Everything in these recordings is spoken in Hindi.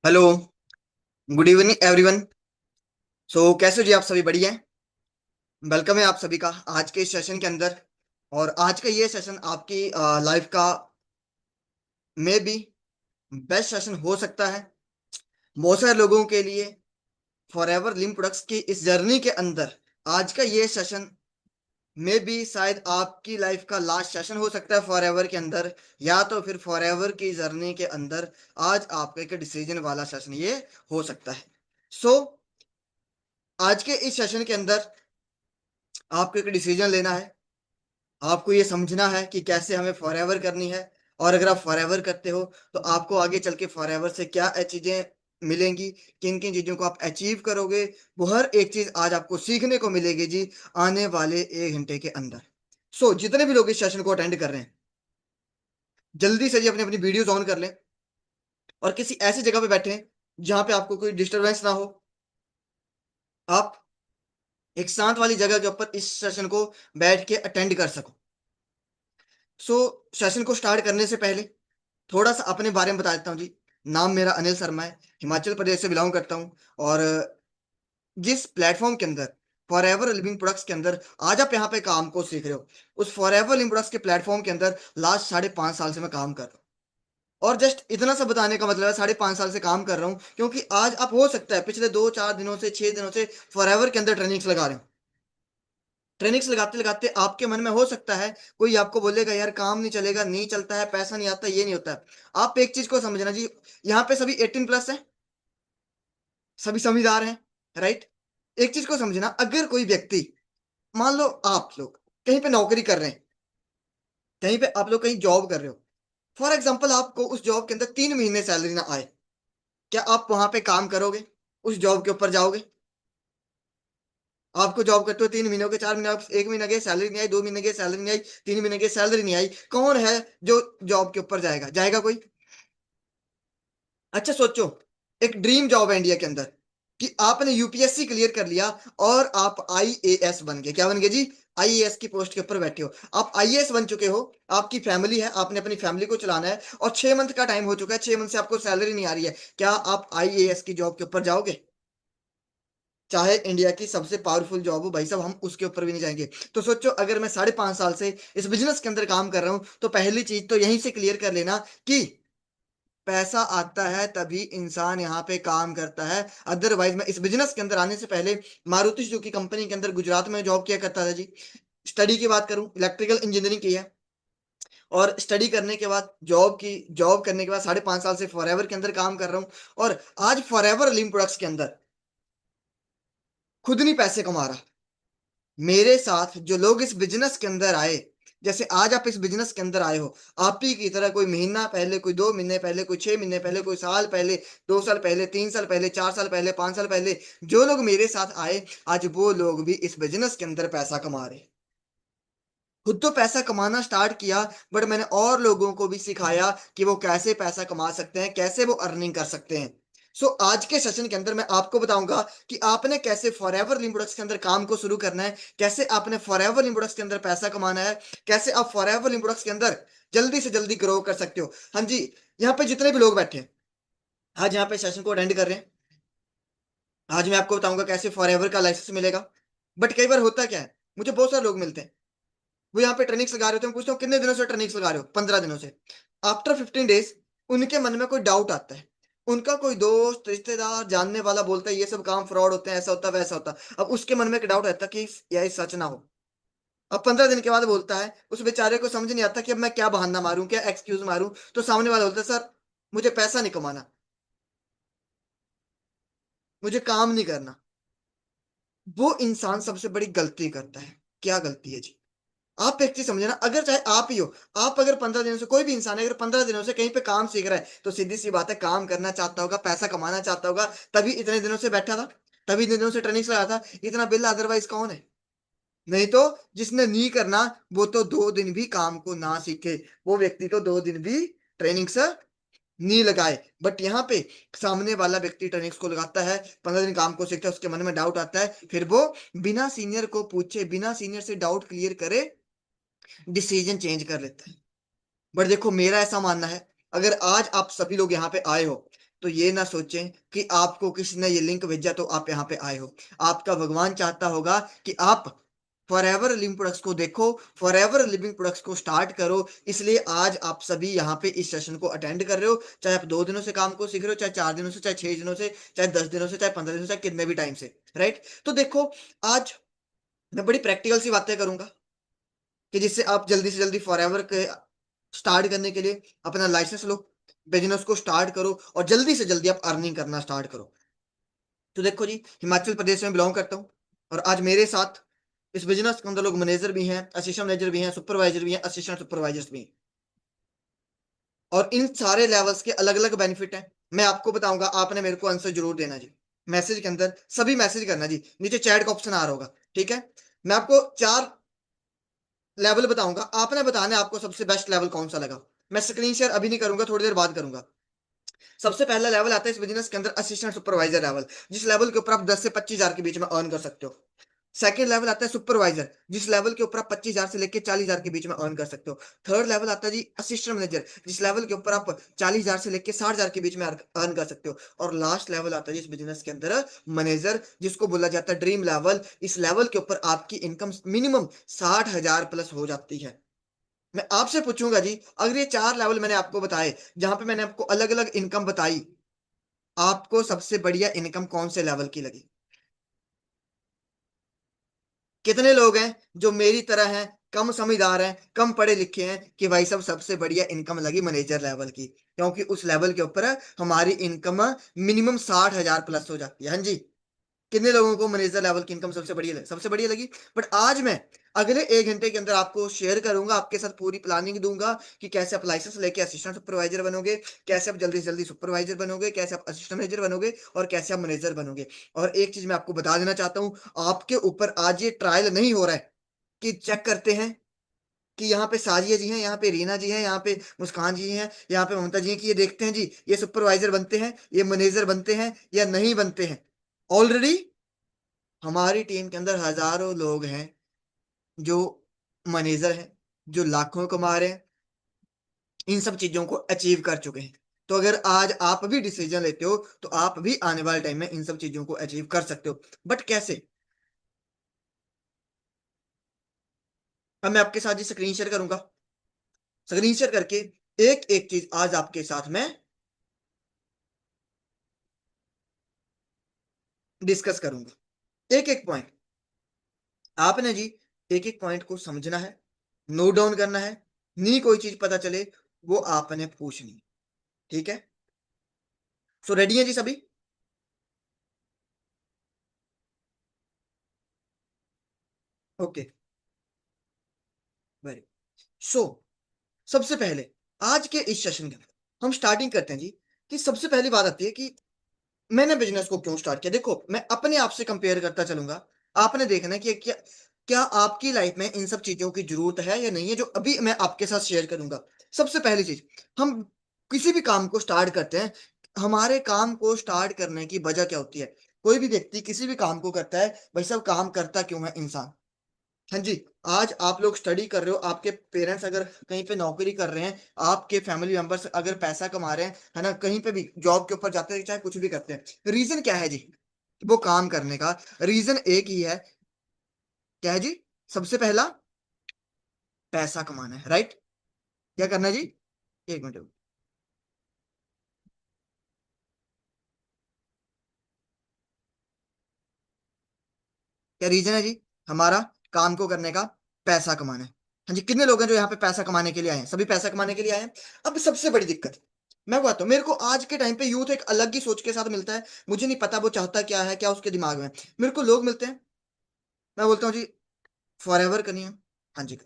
हेलो। Good evening everyone. कैसे हो जी? आप सभी बढ़िया हैं? वेलकम है आप सभी का आज के इस सेशन के अंदर। और आज का ये सेशन आपकी लाइफ का में भी बेस्ट सेशन हो सकता है बहुत सारे लोगों के लिए। फॉरएवर लिम प्रोडक्ट्स की इस जर्नी के अंदर आज का ये सेशन में भी शायद आपकी लाइफ का लास्ट सेशन हो सकता है फॉरएवर के अंदर, या तो फिर फॉरएवर की जर्नी के अंदर आज आपका एक डिसीजन वाला सेशन ये हो सकता है। सो आज के इस सेशन के अंदर आपको एक डिसीजन लेना है। आपको ये समझना है कि कैसे हमें फॉरएवर करनी है। और अगर आप फॉरएवर करते हो तो आपको आगे चल के फॉरएवर से क्या चीजें मिलेंगी, किन किन चीजों को आप अचीव करोगे, वो हर एक चीज आज आपको सीखने को मिलेगी जी आने वाले 1 घंटे के अंदर। जितने भी लोग इस सेशन को अटेंड कर रहे हैं, जल्दी से जी अपनी अपनी वीडियोस ऑन कर लें और किसी ऐसी जगह पे बैठे जहां पे आपको कोई डिस्टरबेंस ना हो। आप एक शांत वाली जगह के ऊपर इस सेशन को बैठ के अटेंड कर सको। सो सेशन को स्टार्ट करने से पहले थोड़ा सा अपने बारे में बता देता हूँ जी। नाम मेरा अनिल शर्मा है, हिमाचल प्रदेश से बिलोंग करता हूँ। और जिस प्लेटफॉर्म के अंदर फॉर एवर लिविंग प्रोडक्ट्स के अंदर आज आप यहाँ पे काम को सीख रहे हो, उस फॉर एवर लिविंग प्रोडक्ट्स के प्लेटफॉर्म के अंदर लास्ट 5.5 साल से मैं काम कर रहा हूँ। और जस्ट इतना सा बताने का मतलब है 5.5 साल से काम कर रहा हूँ, क्योंकि आज आप हो सकता है पिछले 2-4 दिनों से 6 दिनों से फॉर एवर के अंदर ट्रेनिंग्स लगा रहे हो। ट्रेनिंग्स लगाते लगाते आपके मन में हो सकता है कोई आपको बोलेगा यार काम नहीं चलेगा, नहीं चलता है, पैसा नहीं आता, ये नहीं होता है। आप एक चीज को समझना जी, यहाँ पे सभी 18+ है, सभी समझदार हैं, राइट? एक चीज को समझना, अगर कोई व्यक्ति, मान लो आप लोग कहीं पे नौकरी कर रहे हैं, कहीं पे आप लोग कहीं जॉब कर रहे हो, फॉर एग्जाम्पल आपको उस जॉब के अंदर 3 महीने सैलरी ना आए, क्या आप वहां पे काम करोगे? उस जॉब के ऊपर जाओगे? आपको जॉब करते हो 3 महीने हो गए, 4 महीने, 1 महीना गए सैलरी नहीं आई, 2 महीने गए सैलरी नहीं आई, 3 महीने गए सैलरी नहीं आई, कौन है जो जॉब के ऊपर जाएगा? जाएगा कोई? अच्छा सोचो, एक ड्रीम जॉब है इंडिया के अंदर कि आपने यूपीएससी क्लियर कर लिया और आप आईएएस बन गए। क्या बन गए जी? आईएएस की पोस्ट के ऊपर बैठे हो, आप आईएएस बन चुके हो, आपकी फैमिली है, आपने अपनी फैमिली को चलाना है और 6 मंथ का टाइम हो चुका है, 6 मंथ से आपको सैलरी नहीं आ रही है। क्या आप आईएएस की जॉब के ऊपर जाओगे? चाहे इंडिया की सबसे पावरफुल जॉब हो भाई साहब, हम उसके ऊपर भी नहीं जाएंगे। तो सोचो, अगर मैं 5.5 साल से इस बिजनेस के अंदर काम कर रहा हूं, तो पहली चीज तो यहीं से क्लियर कर लेना कि पैसा आता है तभी इंसान यहाँ पे काम करता है। अदरवाइज मैं इस बिजनेस के अंदर आने से पहले मारुति सुजुकी कंपनी के अंदर गुजरात में जॉब किया करता था जी। स्टडी की बात करूं, इलेक्ट्रिकल इंजीनियरिंग की है। और स्टडी करने के बाद जॉब करने के बाद 5.5 साल से फॉरएवर के अंदर काम कर रहा हूँ। और आज फॉरएवर लिम प्रोडक्ट्स के अंदर खुद नहीं पैसे कमा रहा, मेरे साथ जो लोग इस बिजनेस के अंदर आए, जैसे आज आप इस बिजनेस के अंदर आए हो, आप ही की तरह कोई महीना पहले, कोई 2 महीने पहले, कोई 6 महीने पहले, कोई साल पहले, 2 साल पहले, 3 साल पहले, 4 साल पहले, 5 साल पहले, जो लोग मेरे साथ आए, आज वो लोग भी इस बिजनेस के अंदर पैसा कमा रहे हैं। खुद तो पैसा कमाना स्टार्ट किया, बट मैंने और लोगों को भी सिखाया कि वो कैसे पैसा कमा सकते हैं, कैसे वो अर्निंग कर सकते हैं। आज के सेशन के अंदर मैं आपको बताऊंगा कि आपने कैसे फॉरएवर लिम प्रोडक्ट्स के अंदर काम को शुरू करना है, कैसे आपने फॉरएवर लिम प्रोडक्ट्स के अंदर पैसा कमाना है, कैसे आप फॉरएवर लिम प्रोडक्ट्स के अंदर जल्दी से जल्दी ग्रो कर सकते हो। हाँ जी, यहाँ पे जितने भी लोग बैठे हैं आज यहाँ पे सेशन को अटेंड कर रहे हैं, आज मैं आपको बताऊंगा कैसे फॉरएवर का लाइसेंस मिलेगा। बट कई बार होता क्या है, मुझे बहुत सारे लोग मिलते हैं, वो यहाँ पे ट्रेनिंग्स लगा रहे होते हैं, मैं पूछता हूँ कितने दिनों से ट्रेनिंग्स लगा रहे हो? 15 दिनों से। आफ्टर 15 डेज उनके मन में कोई डाउट आता है, उनका कोई दोस्त रिश्तेदार जानने वाला बोलता है ये सब काम फ्रॉड होते हैं, ऐसा होता है, वैसा होता है। अब उसके मन में एक डाउट रहता है कि यह सच ना हो। अब 15 दिन के बाद बोलता है, उस बेचारे को समझ नहीं आता कि अब मैं क्या बहाना मारूं, क्या एक्सक्यूज मारूं। तो सामने वाला बोलता है सर मुझे पैसा नहीं कमाना, मुझे काम नहीं करना। वो इंसान सबसे बड़ी गलती करता है। क्या गलती है जी? आप एक चीज समझे ना, अगर चाहे आप ही हो, आप अगर 15 दिनों से, कोई भी इंसान है अगर 15 दिनों से कहीं पे काम सीख रहा है, तो सीधी सी बात है काम करना चाहता होगा, पैसा कमाना चाहता होगा, तभी इतने दिनों से बैठा था, तभी इतने दिनों से ट्रेनिंग लगा था। इतना बिल अदरवाइज कौन है? नहीं तो जिसने नहीं करना, वो तो 2 दिन भी काम को ना सीखे, वो व्यक्ति तो 2 दिन भी ट्रेनिंग से नहीं लगाए। बट यहाँ पे सामने वाला व्यक्ति ट्रेनिंग्स को लगाता है, 15 दिन काम को सीखता है, उसके मन में डाउट आता है, फिर वो बिना सीनियर को पूछे, बिना सीनियर से डाउट क्लियर करे डिसीजन चेंज कर लेता है। बट देखो, मेरा ऐसा मानना है, अगर आज आप सभी लोग यहाँ पे आए हो, तो ये ना सोचें कि आपको किसी ने ये लिंक भेजा तो आप यहाँ पे आए हो। आपका भगवान चाहता होगा कि आप फॉर एवर लिविंग प्रोडक्ट्स को देखो, फॉर एवर लिविंग प्रोडक्ट्स को स्टार्ट करो। इसलिए आज आप सभी यहाँ पे इस सेशन को अटेंड कर रहे हो, चाहे आप 2 दिनों से काम को सीख रहे हो, चाहे 4 दिनों से, चाहे 6 दिनों से, चाहे 10 दिनों से, चाहे 15 दिनों से, चाहे कितने भी टाइम से। राइट? तो देखो, आज मैं बड़ी प्रैक्टिकल सी बातें करूंगा कि जिससे आप जल्दी से जल्दी फॉर एवर के स्टार्ट करने के लिए अपना लाइसेंस लो, बिजनेस को स्टार्ट करो और जल्दी से जल्दी आप अर्निंग करना स्टार्ट करो। तो देखो जी, हिमाचल प्रदेश में बिलोंग करता हूँ और आज मेरे साथ इस बिजनेस के अंदर लोग मैनेजर भी हैं, असिस्टेंट मैनेजर भी हैं, सुपरवाइजर भी हैं, असिस्टेंट सुपरवाइजर्स भी हैं। और इन सारे लेवल्स के अलग अलग बेनिफिट हैं। मैं आपको बताऊंगा, आपने मेरे को आंसर जरूर देना जी। मैसेज के अंदर सभी मैसेज करना जी, नीचे चैट का ऑप्शन आ रहा होगा। ठीक है? मैं आपको 4 लेवल बताऊंगा, आपने बताना है आपको सबसे बेस्ट लेवल कौन सा लगा। मैं स्क्रीन शेयर अभी नहीं करूंगा, थोड़ी देर बाद करूंगा। सबसे पहला लेवल आता है इस बिजनेस के अंदर असिस्टेंट सुपरवाइजर लेवल, जिस लेवल के ऊपर आप 10 से 25 हजार के बीच में अर्न कर सकते हो। सेकेंड लेवल आता है सुपरवाइजर, जिस लेवल के ऊपर आप 25 हजार से लेकर 40 हजार के बीच में अर्न कर सकते हो। थर्ड लेवल आता है जी असिस्टेंट मैनेजर, जिस लेवल के ऊपर आप 40 हजार से लेकर 60 हजार के बीच में अर्न कर सकते हो। और लास्ट लेवल आता है जी इस बिजनेस के अंदर मैनेजर, जिसको बोला जाता है ड्रीम लेवल। इस लेवल के ऊपर आपकी इनकम मिनिमम 60 हजार प्लस हो जाती है। मैं आपसे पूछूंगा जी, अगर ये 4 लेवल मैंने आपको बताए, जहां पे मैंने आपको अलग अलग इनकम बताई, आपको सबसे बढ़िया इनकम कौन से लेवल की लगी? कितने लोग हैं जो मेरी तरह हैं, कम समझदार हैं, कम पढ़े लिखे हैं, कि भाई साहब सबसे बढ़िया इनकम लगी मैनेजर लेवल की, क्योंकि उस लेवल के ऊपर हमारी इनकम मिनिमम 60 हजार प्लस हो जाती है। हाँ जी। कितने लोगों को मैनेजर लेवल की इनकम सबसे बढ़िया लगी? बट आज मैं अगले 1 घंटे के अंदर आपको शेयर करूंगा, आपके साथ पूरी प्लानिंग दूंगा कि कैसे आप लाइसेंस लेके असिस्टेंट सुपरवाइजर बनोगे, कैसे आप जल्दी से जल्दी सुपरवाइजर बनोगे, कैसे आप असिस्टेंट मैनेजर बनोगे और कैसे आप मैनेजर बनोगे। और एक चीज मैं आपको बता देना चाहता हूँ, आपके ऊपर आज ये ट्रायल नहीं हो रहा है कि चेक करते हैं कि यहाँ पे साजिया जी हैं, यहाँ पे रीना जी हैं, यहाँ पे मुस्कान जी हैं, यहाँ पे ममता जी हैं, कि ये देखते हैं जी ये सुपरवाइजर बनते हैं, ये मैनेजर बनते हैं या नहीं बनते हैं। ऑलरेडी हमारी टीम के अंदर हजारों लोग हैं जो मैनेजर हैं, जो लाखों कमा रहे हैं, इन सब चीजों को अचीव कर चुके हैं। तो अगर आज आप भी डिसीजन लेते हो तो आप भी आने वाले टाइम में इन सब चीजों को अचीव कर सकते हो। बट कैसे? अब मैं आपके साथ जी स्क्रीन शेयर करूंगा, स्क्रीन शेयर करके एक एक चीज आज आपके साथ में डिस्कस करूंगा, एक एक पॉइंट। आपने जी एक एक पॉइंट को समझना है, नोट डाउन करना है, नहीं कोई चीज पता चले वो आपने पूछनी। ठीक है? सो रेडी है जी सभी? Okay, very. सो सबसे पहले आज के इस सेशन के अंदर हम स्टार्टिंग करते हैं जी, कि सबसे पहली बात आती है कि मैंने बिजनेस को क्यों स्टार्ट किया। देखो, मैं अपने आप से कंपेयर करता चलूंगा। आपने देखना है कि क्या क्या आपकी लाइफ में इन सब चीजों की जरूरत है या नहीं है, जो अभी मैं आपके साथ शेयर करूंगा। सबसे पहली चीज, हम किसी भी काम को स्टार्ट करते हैं, हमारे काम को स्टार्ट करने की वजह क्या होती है? कोई भी व्यक्ति किसी भी काम को करता है, भाई साहब काम करता क्यों है इंसान? हाँ जी। आज आप लोग स्टडी कर रहे हो, आपके पेरेंट्स अगर कहीं पे नौकरी कर रहे हैं, आपके फैमिली मेंबर्स अगर पैसा कमा रहे हैं, है ना, कहीं पे भी जॉब के ऊपर जाते हैं, चाहे कुछ भी करते हैं, रीजन क्या है जी वो काम करने का? रीजन एक ही है, क्या है जी? सबसे पहला, पैसा कमाना है। राइट? क्या करना है जी? एक मिनट। क्या रीजन है जी हमारा काम को करने का? पैसा कमाना है। हाँ जी। कितने लोग हैं जो यहाँ पे पैसा कमाने के लिए आए हैं? सभी पैसा कमाने के लिए आए हैं। अब सबसे बड़ी दिक्कत, मैं बताता हूँ, मेरे को आज के टाइम पे यूथ एक अलग ही सोच के साथ मिलता है। मुझे नहीं पता वो चाहता क्या है, क्या उसके दिमाग में। मेरे को लोग मिलते हैं, मैं बोलता हूँ जी फॉर एवर करनी है। हाँ जी।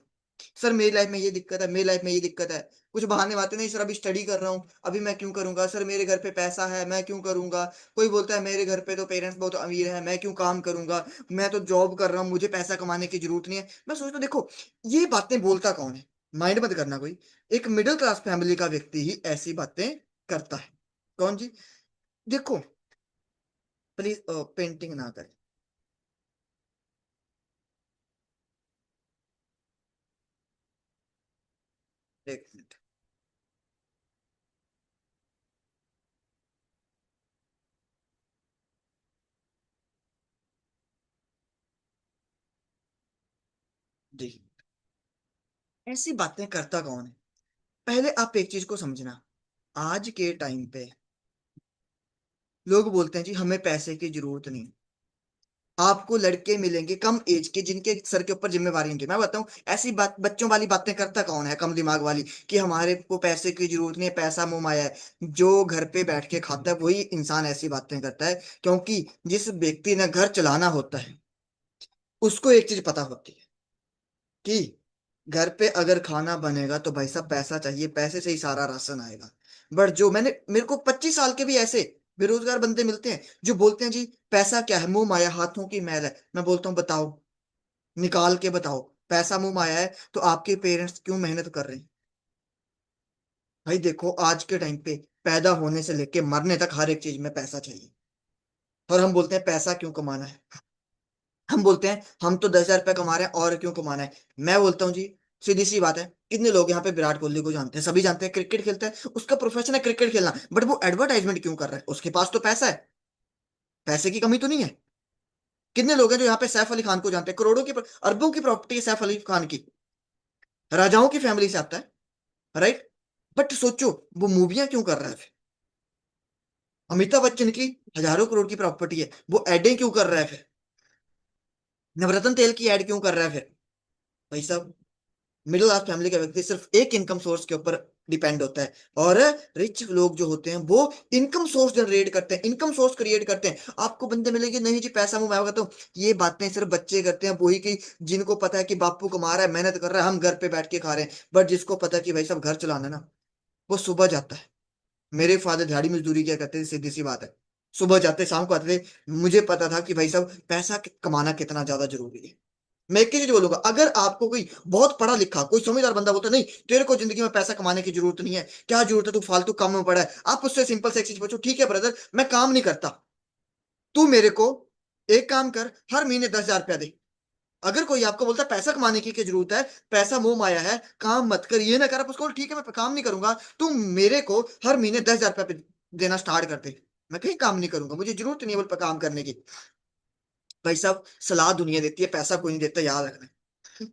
सर मेरी लाइफ में ये दिक्कत है, मेरी लाइफ में ये दिक्कत है। कुछ बहाने बातें, नहीं सर अभी स्टडी कर रहा हूँ, अभी मैं क्यों करूंगा, सर मेरे घर पे पैसा है मैं क्यों करूंगा। कोई बोलता है मेरे घर पे तो पेरेंट्स बहुत अमीर हैं, मैं क्यों काम करूंगा, मैं तो जॉब कर रहा हूँ, मुझे पैसा कमाने की जरूरत नहीं है। मैं सोचता हूँ, देखो ये बातें बोलता कौन है? माइंड मत करना कोई, एक मिडिल क्लास फैमिली का व्यक्ति ही ऐसी बातें करता है। कौन जी? देखो, प्लीज पेंटिंग ना करें। एक मिनट। जी। ऐसी बातें करता कौन है? पहले आप एक चीज को समझना। आज के टाइम पे लोग बोलते हैं जी हमें पैसे की जरूरत नहीं। आपको लड़के मिलेंगे कम एज के जिनके सर के ऊपर जिम्मेवारी होती है। मैं बताऊं, ऐसी बात बच्चों वाली बातें करता कौन है, कम दिमाग वाली, कि हमारे को पैसे की जरूरत नहीं है, पैसा मुंह माया है। जो घर पे बैठ के खाता है वही इंसान ऐसी बातें करता है, क्योंकि जिस व्यक्ति ने घर चलाना होता है उसको एक चीज पता होती है कि घर पे अगर खाना बनेगा तो भाई साहब पैसा चाहिए, पैसे से ही सारा राशन आएगा। बट जो मैंने मेरे को 25 साल के भी ऐसे बेरोजगार बंदे मिलते हैं जो बोलते हैं जी पैसा क्या है, मुंह माया, हाथों की मैल है। मैं बोलता हूँ बताओ, निकाल के बताओ। पैसा मुंह माया है तो आपके पेरेंट्स क्यों मेहनत कर रहे हैं? भाई देखो, आज के टाइम पे पैदा होने से लेके मरने तक हर एक चीज में पैसा चाहिए। और हम बोलते हैं पैसा क्यों कमाना है। हम बोलते हैं हम तो 10,000 रुपये कमा रहे हैं और क्यों कमाना है। मैं बोलता हूँ जी, सीधी सी बात है। कितने लोग यहाँ पे विराट कोहली को जानते हैं? सभी जानते हैं, क्रिकेट खेलता है, उसका प्रोफेशन है क्रिकेट खेलना, बट वो एडवर्टाइजमेंट क्यों कर रहा है? उसके पास तो पैसा है, पैसे की कमी तो नहीं है। कितने लोग हैं जो यहाँ पे सैफ अली खान को जानते हैं, करोड़ों की अरबों की प्रॉपर्टी है सैफ अली खान की, राजाओं की फैमिली से आता है, राइट। बट सोचो वो मूवियां क्यों कर रहा है फिर? अमिताभ बच्चन की हजारों करोड़ की प्रॉपर्टी है, वो एडें क्यों कर रहा है फिर? नवरत्न तेल की एड क्यों कर रहा है फिर? भाई साहब, मिडिल क्लास फैमिली का व्यक्ति सिर्फ एक इनकम सोर्स के ऊपर डिपेंड होता है। और रिच लोग जो होते हैं वो इनकम सोर्स जनरेट करते हैं, इनकम सोर्स क्रिएट करते हैं। आपको बंदे मिलेंगे नहीं जी पैसा मुंह में आएगा, तो ये बातें सिर्फ बच्चे करते हैं, वही की जिनको पता है कि बापू कमा रहा है, मेहनत कर रहा है, हम घर पे बैठ के खा रहे हैं। बट जिसको पता है कि भाई साहब घर चलाना है ना, वो सुबह जाता है। मेरे फादर दिहाड़ी मजदूरी किया करते थे, सीधी सी बात है। सुबह जाते शाम को आते थे। मुझे पता था कि भाई साहब पैसा कमाना कितना ज्यादा जरूरी है। मैं एक ही चीज बोलूंगा, अगर आपको कोई बहुत पढ़ा लिखा कोई समझदार बंदा बोलता नहीं तेरे को जिंदगी में पैसा कमाने की जरूरत नहीं है, क्या जरूरत है, तू फालतू काम में पड़ा है, आप उससे सिंपल से एक चीज पूछो, ठीक है ब्रदर मैं काम नहीं करता, तू मेरे को एक काम कर, हर महीने 10,000 रुपया दे। अगर कोई आपको बोलता है पैसा कमाने की क्या जरूरत है, पैसा मोह माया है, काम मत कर, ये ना कर, आप उसको बोलो, ठीक है मैं काम नहीं करूंगा, तू मेरे को हर महीने 10,000 रुपया देना स्टार्ट कर दे। मैं कहीं काम नहीं करूंगा, मुझे जरूरत नहीं है बोल काम करने की। भाई साहब सलाह दुनिया देती है, पैसा कोई नहीं देता, याद रखना।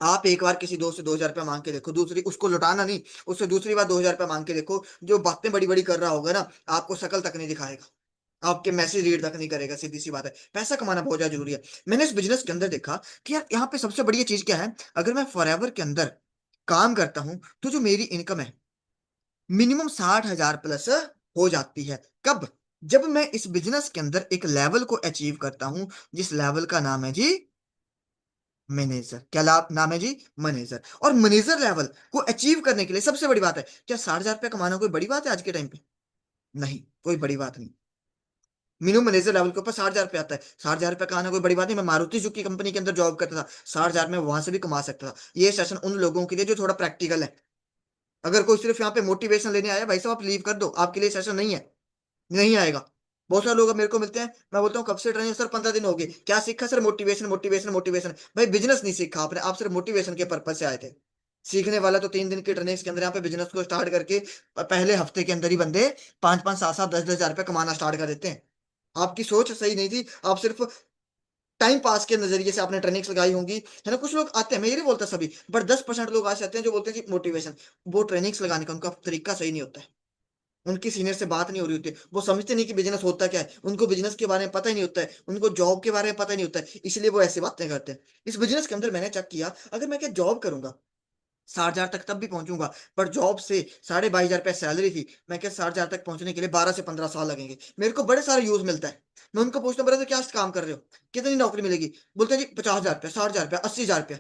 आप एक बार किसी दोस्त से 2,000 रुपया मांग के देखो, दूसरी उसको लौटाना नहीं, उससे दूसरी बार 2,000 रुपया मांग के देखो, जो बातें बड़ी बड़ी कर रहा होगा ना, आपको शक्ल तक नहीं दिखाएगा, आपके मैसेज रीड तक नहीं करेगा। सीधी सी बात है, पैसा कमाना बहुत ज्यादा जरूरी है। मैंने इस बिजनेस के अंदर देखा कि यार यहाँ पे सबसे बढ़िया चीज क्या है, अगर मैं फॉरएवर के अंदर काम करता हूँ तो जो मेरी इनकम है मिनिमम 60,000 प्लस हो जाती है। कब? जब मैं इस बिजनेस के अंदर एक लेवल को अचीव करता हूं, जिस लेवल का नाम है जी मैनेजर। क्या लाभ नाम है जी? मैनेजर। और मैनेजर लेवल को अचीव करने के लिए सबसे बड़ी बात है, क्या 60,000 रुपया कमाना कोई बड़ी बात है आज के टाइम पे? नहीं, कोई बड़ी बात नहीं। मिनिमम मैनेजर लेवल के ऊपर 60,000 रुपया आता है, 60,000 रुपया कमाना कोई बड़ी बात नहीं। मैं मारुति सुजुकी कंपनी के अंदर जॉब करता था, 60,000 में वहां से भी कमा सकता था। ये सेशन उन लोगों के लिए जो थोड़ा प्रैक्टिकल है। अगर कोई सिर्फ यहाँ पे मोटिवेशन लेने आया, भाई साहब आप लीव कर दो, आपके लिए सेशन नहीं है, नहीं आएगा। बहुत सारे लोग अब मेरे को मिलते हैं, मैं बोलता हूँ कब से ट्रेनिंग? सर 15 दिन हो गए। क्या सीखा सर? Motivation motivation motivation. भाई बिजनेस नहीं सीखा आपने, आप सिर्फ मोटिवेशन के पर्पज से आए थे। सीखने वाला तो 3 दिन की ट्रेनिंग के अंदर यहाँ पे बिजनेस को स्टार्ट करके पहले हफ्ते के अंदर ही बंदे 5-5 7-7 10-10 हजार रुपये कमाना स्टार्ट कर देते हैं। आपकी सोच सही नहीं थी, आप सिर्फ टाइम पास के नजरिए से आपने ट्रेनिंग्स लगाई होंगी, है ना। कुछ लोग आते हैं, मैं ये नहीं बोलता सभी, बट 10% लोग आ जाते हैं जो बोलते हैं कि मोटिवेशन। वो ट्रेनिंग्स लगाने का उनका तरीका सही नहीं होता है, उनकी सीनियर से बात नहीं हो रही होती है, वो समझते नहीं कि बिजनेस होता क्या है, उनको बिजनेस के बारे में पता ही नहीं होता है, उनको जॉब के बारे में पता ही नहीं होता है, इसलिए वो ऐसी बातें करते हैं। इस बिजनेस के अंदर मैंने चेक किया, अगर मैं क्या जॉब करूंगा 60,000 तक तब भी पहुंचूंगा, पर जॉब से 22,500 सैलरी थी, मैं क्या 60,000 तक पहुंचने के लिए 12 से 15 साल लगेंगे। मेरे को बड़े सारे यूज मिलता है। मैं उनको पूछता हूँ ब्रदर क्या काम कर रहे हो, कितनी नौकरी मिलेगी? बोलते हैं जी 50,000 रुपया, 60,000 रुपया, 80,000 रुपया।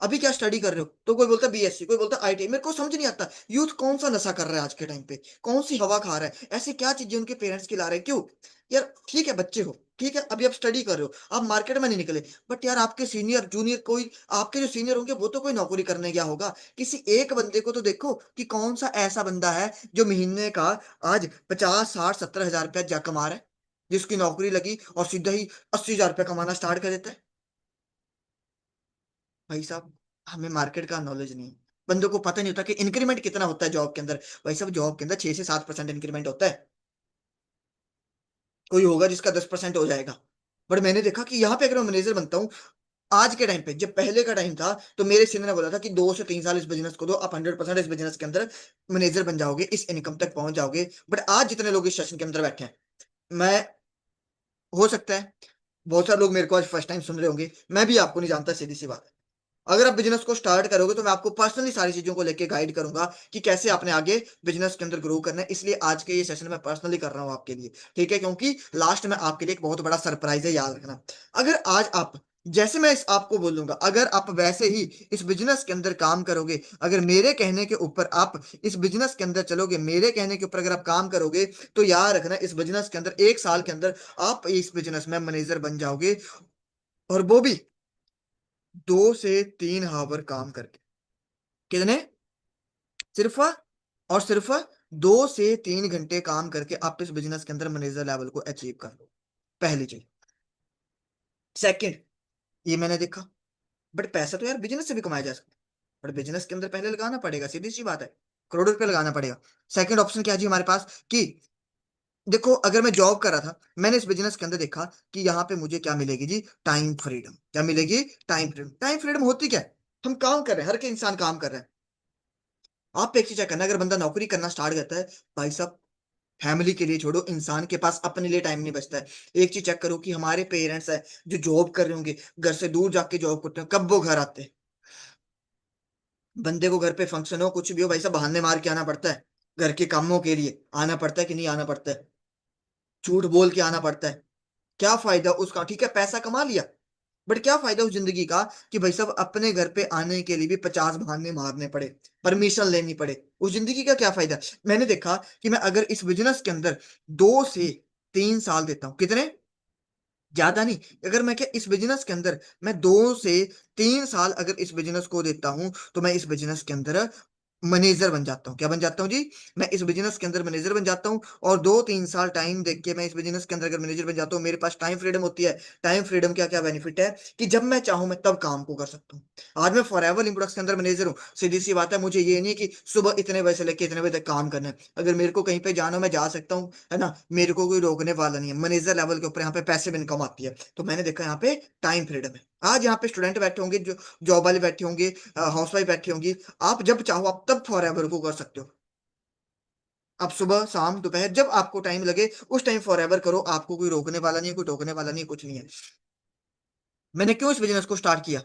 अभी क्या स्टडी कर रहे हो? तो कोई बोलता है बीएससी, कोई बोलता है आईटी। मेरे को समझ नहीं आता यूथ कौन सा नशा कर रहा है आज के टाइम पे, कौन सी हवा खा रहा है, ऐसी क्या चीजें उनके पेरेंट्स खिला रहे हैं, क्यों? यार ठीक है बच्चे हो, ठीक है अभी आप स्टडी कर रहे हो, आप मार्केट में नहीं निकले, बट यार आपके सीनियर जूनियर कोई, आपके जो सीनियर होंगे वो तो कोई नौकरी करने गया होगा। किसी एक बंदे को तो देखो कि कौन सा ऐसा बंदा है जो महीने का आज 50 60 70 हजार रुपया जा कमा रहा है, जिसकी नौकरी लगी और सीधा ही 80,000 रुपया कमाना स्टार्ट कर देता है। भाई साहब हमें मार्केट का नॉलेज नहीं है, बंदों को पता नहीं होता कि इंक्रीमेंट कितना होता है जॉब के अंदर। भाई साहब जॉब के अंदर 6 से 7% इंक्रीमेंट होता है, कोई होगा जिसका 10% हो जाएगा। बट मैंने देखा कि यहाँ पे अगर मैं मैनेजर बनता हूँ, आज के टाइम पे, जब पहले का टाइम था, तो मेरे सीनियर ने बोला था कि 2 से 3 साल इस बिजनेस को दो, आप 100% इस बिजनेस के अंदर मैनेजर बन जाओगे, इस इनकम तक पहुंच जाओगे। बट आज जितने लोग इस सेशन के अंदर बैठे हैं, मैं, हो सकता है बहुत सारे लोग मेरे को आज फर्स्ट टाइम सुन रहे होंगे, मैं भी आपको नहीं जानता, सीधी सी बात है। अगर आप बिजनेस को स्टार्ट करोगे तो मैं आपको पर्सनली सारी चीजों को लेके गाइड करूंगा कि कैसे आपने आगे बिजनेस के अंदर ग्रो करना है। इसलिए आज के ये सेशन मैं पर्सनली कर रहा हूं आपके लिए, ठीक है, क्योंकि लास्ट में आपके लिए एक बहुत बड़ा सरप्राइज है, याद रखना। अगर आज आप, जैसे मैं इस आपको बोलूंगा, अगर आप वैसे ही इस बिजनेस के अंदर काम करोगे, अगर मेरे कहने के ऊपर आप इस बिजनेस के अंदर चलोगे, मेरे कहने के ऊपर अगर आप काम करोगे, तो याद रखना इस बिजनेस के अंदर 1 साल के अंदर आप इस बिजनेस में मैनेजर बन जाओगे, और वो भी 2 से 3 आवर काम करके। कितने? सिर्फ और सिर्फ 2 से 3 घंटे काम करके आप इस बिजनेस के अंदर मैनेजर लेवल को अचीव कर लो। पहली चीज। सेकंड, ये मैंने देखा, बट पैसा तो यार बिजनेस से भी कमाया जा सकता है, बट बिजनेस के अंदर पहले लगाना पड़ेगा, सीधी सी बात है, करोड़ों रुपए लगाना पड़ेगा। सेकंड ऑप्शन क्या है जी हमारे पास, कि देखो, अगर मैं जॉब कर रहा था, मैंने इस बिजनेस के अंदर देखा कि यहाँ पे मुझे क्या मिलेगी जी, टाइम फ्रीडम। क्या मिलेगी? Time freedom. टाइम फ्रीडम होती क्या है? हम काम कर रहे हैं, हर के इंसान काम कर रहे हैं। आप एक चीज चेक करना, अगर बंदा नौकरी करना स्टार्ट करता है, भाई साहब, फैमिली के लिए छोड़ो, इंसान के पास अपने लिए टाइम नहीं बचता है। एक चीज चेक करो कि हमारे पेरेंट्स है जो जॉब कर रहे होंगे, घर से दूर जाके जॉब करते हैं, कब वो घर आते हैं? बंदे को घर पे फंक्शन हो, कुछ भी हो, भाई साहब, बहाने मार के आना पड़ता है। घर के कामों के लिए आना पड़ता है कि नहीं आना पड़ता है? झूठ बोल के आना पड़ता है। क्या फायदा उसका? ठीक है, पैसा कमा लिया, बट क्या फायदा उस जिंदगी का कि भाई साहब अपने घर पे आने के लिए भी 50 बहाने मारने पड़े, परमिशन लेनी पड़े? उस जिंदगी का क्या फायदा? मैंने देखा कि मैं अगर इस बिजनेस के अंदर 2 से 3 साल देता हूँ, कितने, ज्यादा नहीं, अगर मैं क्या इस बिजनेस के अंदर मैं 2 से 3 साल अगर इस बिजनेस को देता हूं, तो मैं इस बिजनेस के अंदर मैनेजर बन जाता हूँ। क्या बन जाता हूँ जी? मैं इस बिजनेस के अंदर मैनेजर बन जाता हूँ, और 2 3 साल टाइम देख के मैं इस बिजनेस के अंदर अगर मैनेजर बन जाता हूँ, मेरे पास टाइम फ्रीडम होती है। टाइम फ्रीडम क्या क्या बेनिफिट है, कि जब मैं चाहूं मैं तब काम को कर सकता हूँ। आज मैं फॉरएवर लिंक्स के अंदर मैनेजर हूँ, सीधी सी बात है, मुझे ये नहीं कि सुबह इतने बजे से लेकर इतने बजे तक काम करना है। अगर मेरे को कहीं पे जाना हो, मैं जा सकता हूँ, है ना, मेरे को कोई रोकने वाला नहीं है। मैनेजर लेवल के ऊपर यहाँ पे पैसिव इनकम आती है, तो मैंने देखा यहाँ पे टाइम फ्रीडम है। आज यहाँ पे स्टूडेंट बैठे होंगे, जो जॉब वाले बैठे होंगे, हाउस वाइफ बैठी होंगी, आप जब चाहो आप तब फॉरएवर को कर सकते हो। आप सुबह शाम दोपहर जब आपको टाइम लगे उस टाइम फॉरएवर करो, आपको कोई रोकने वाला नहीं है, कोई टोकने वाला नहीं है, कुछ नहीं है। मैंने क्यों इस बिजनेस को स्टार्ट किया?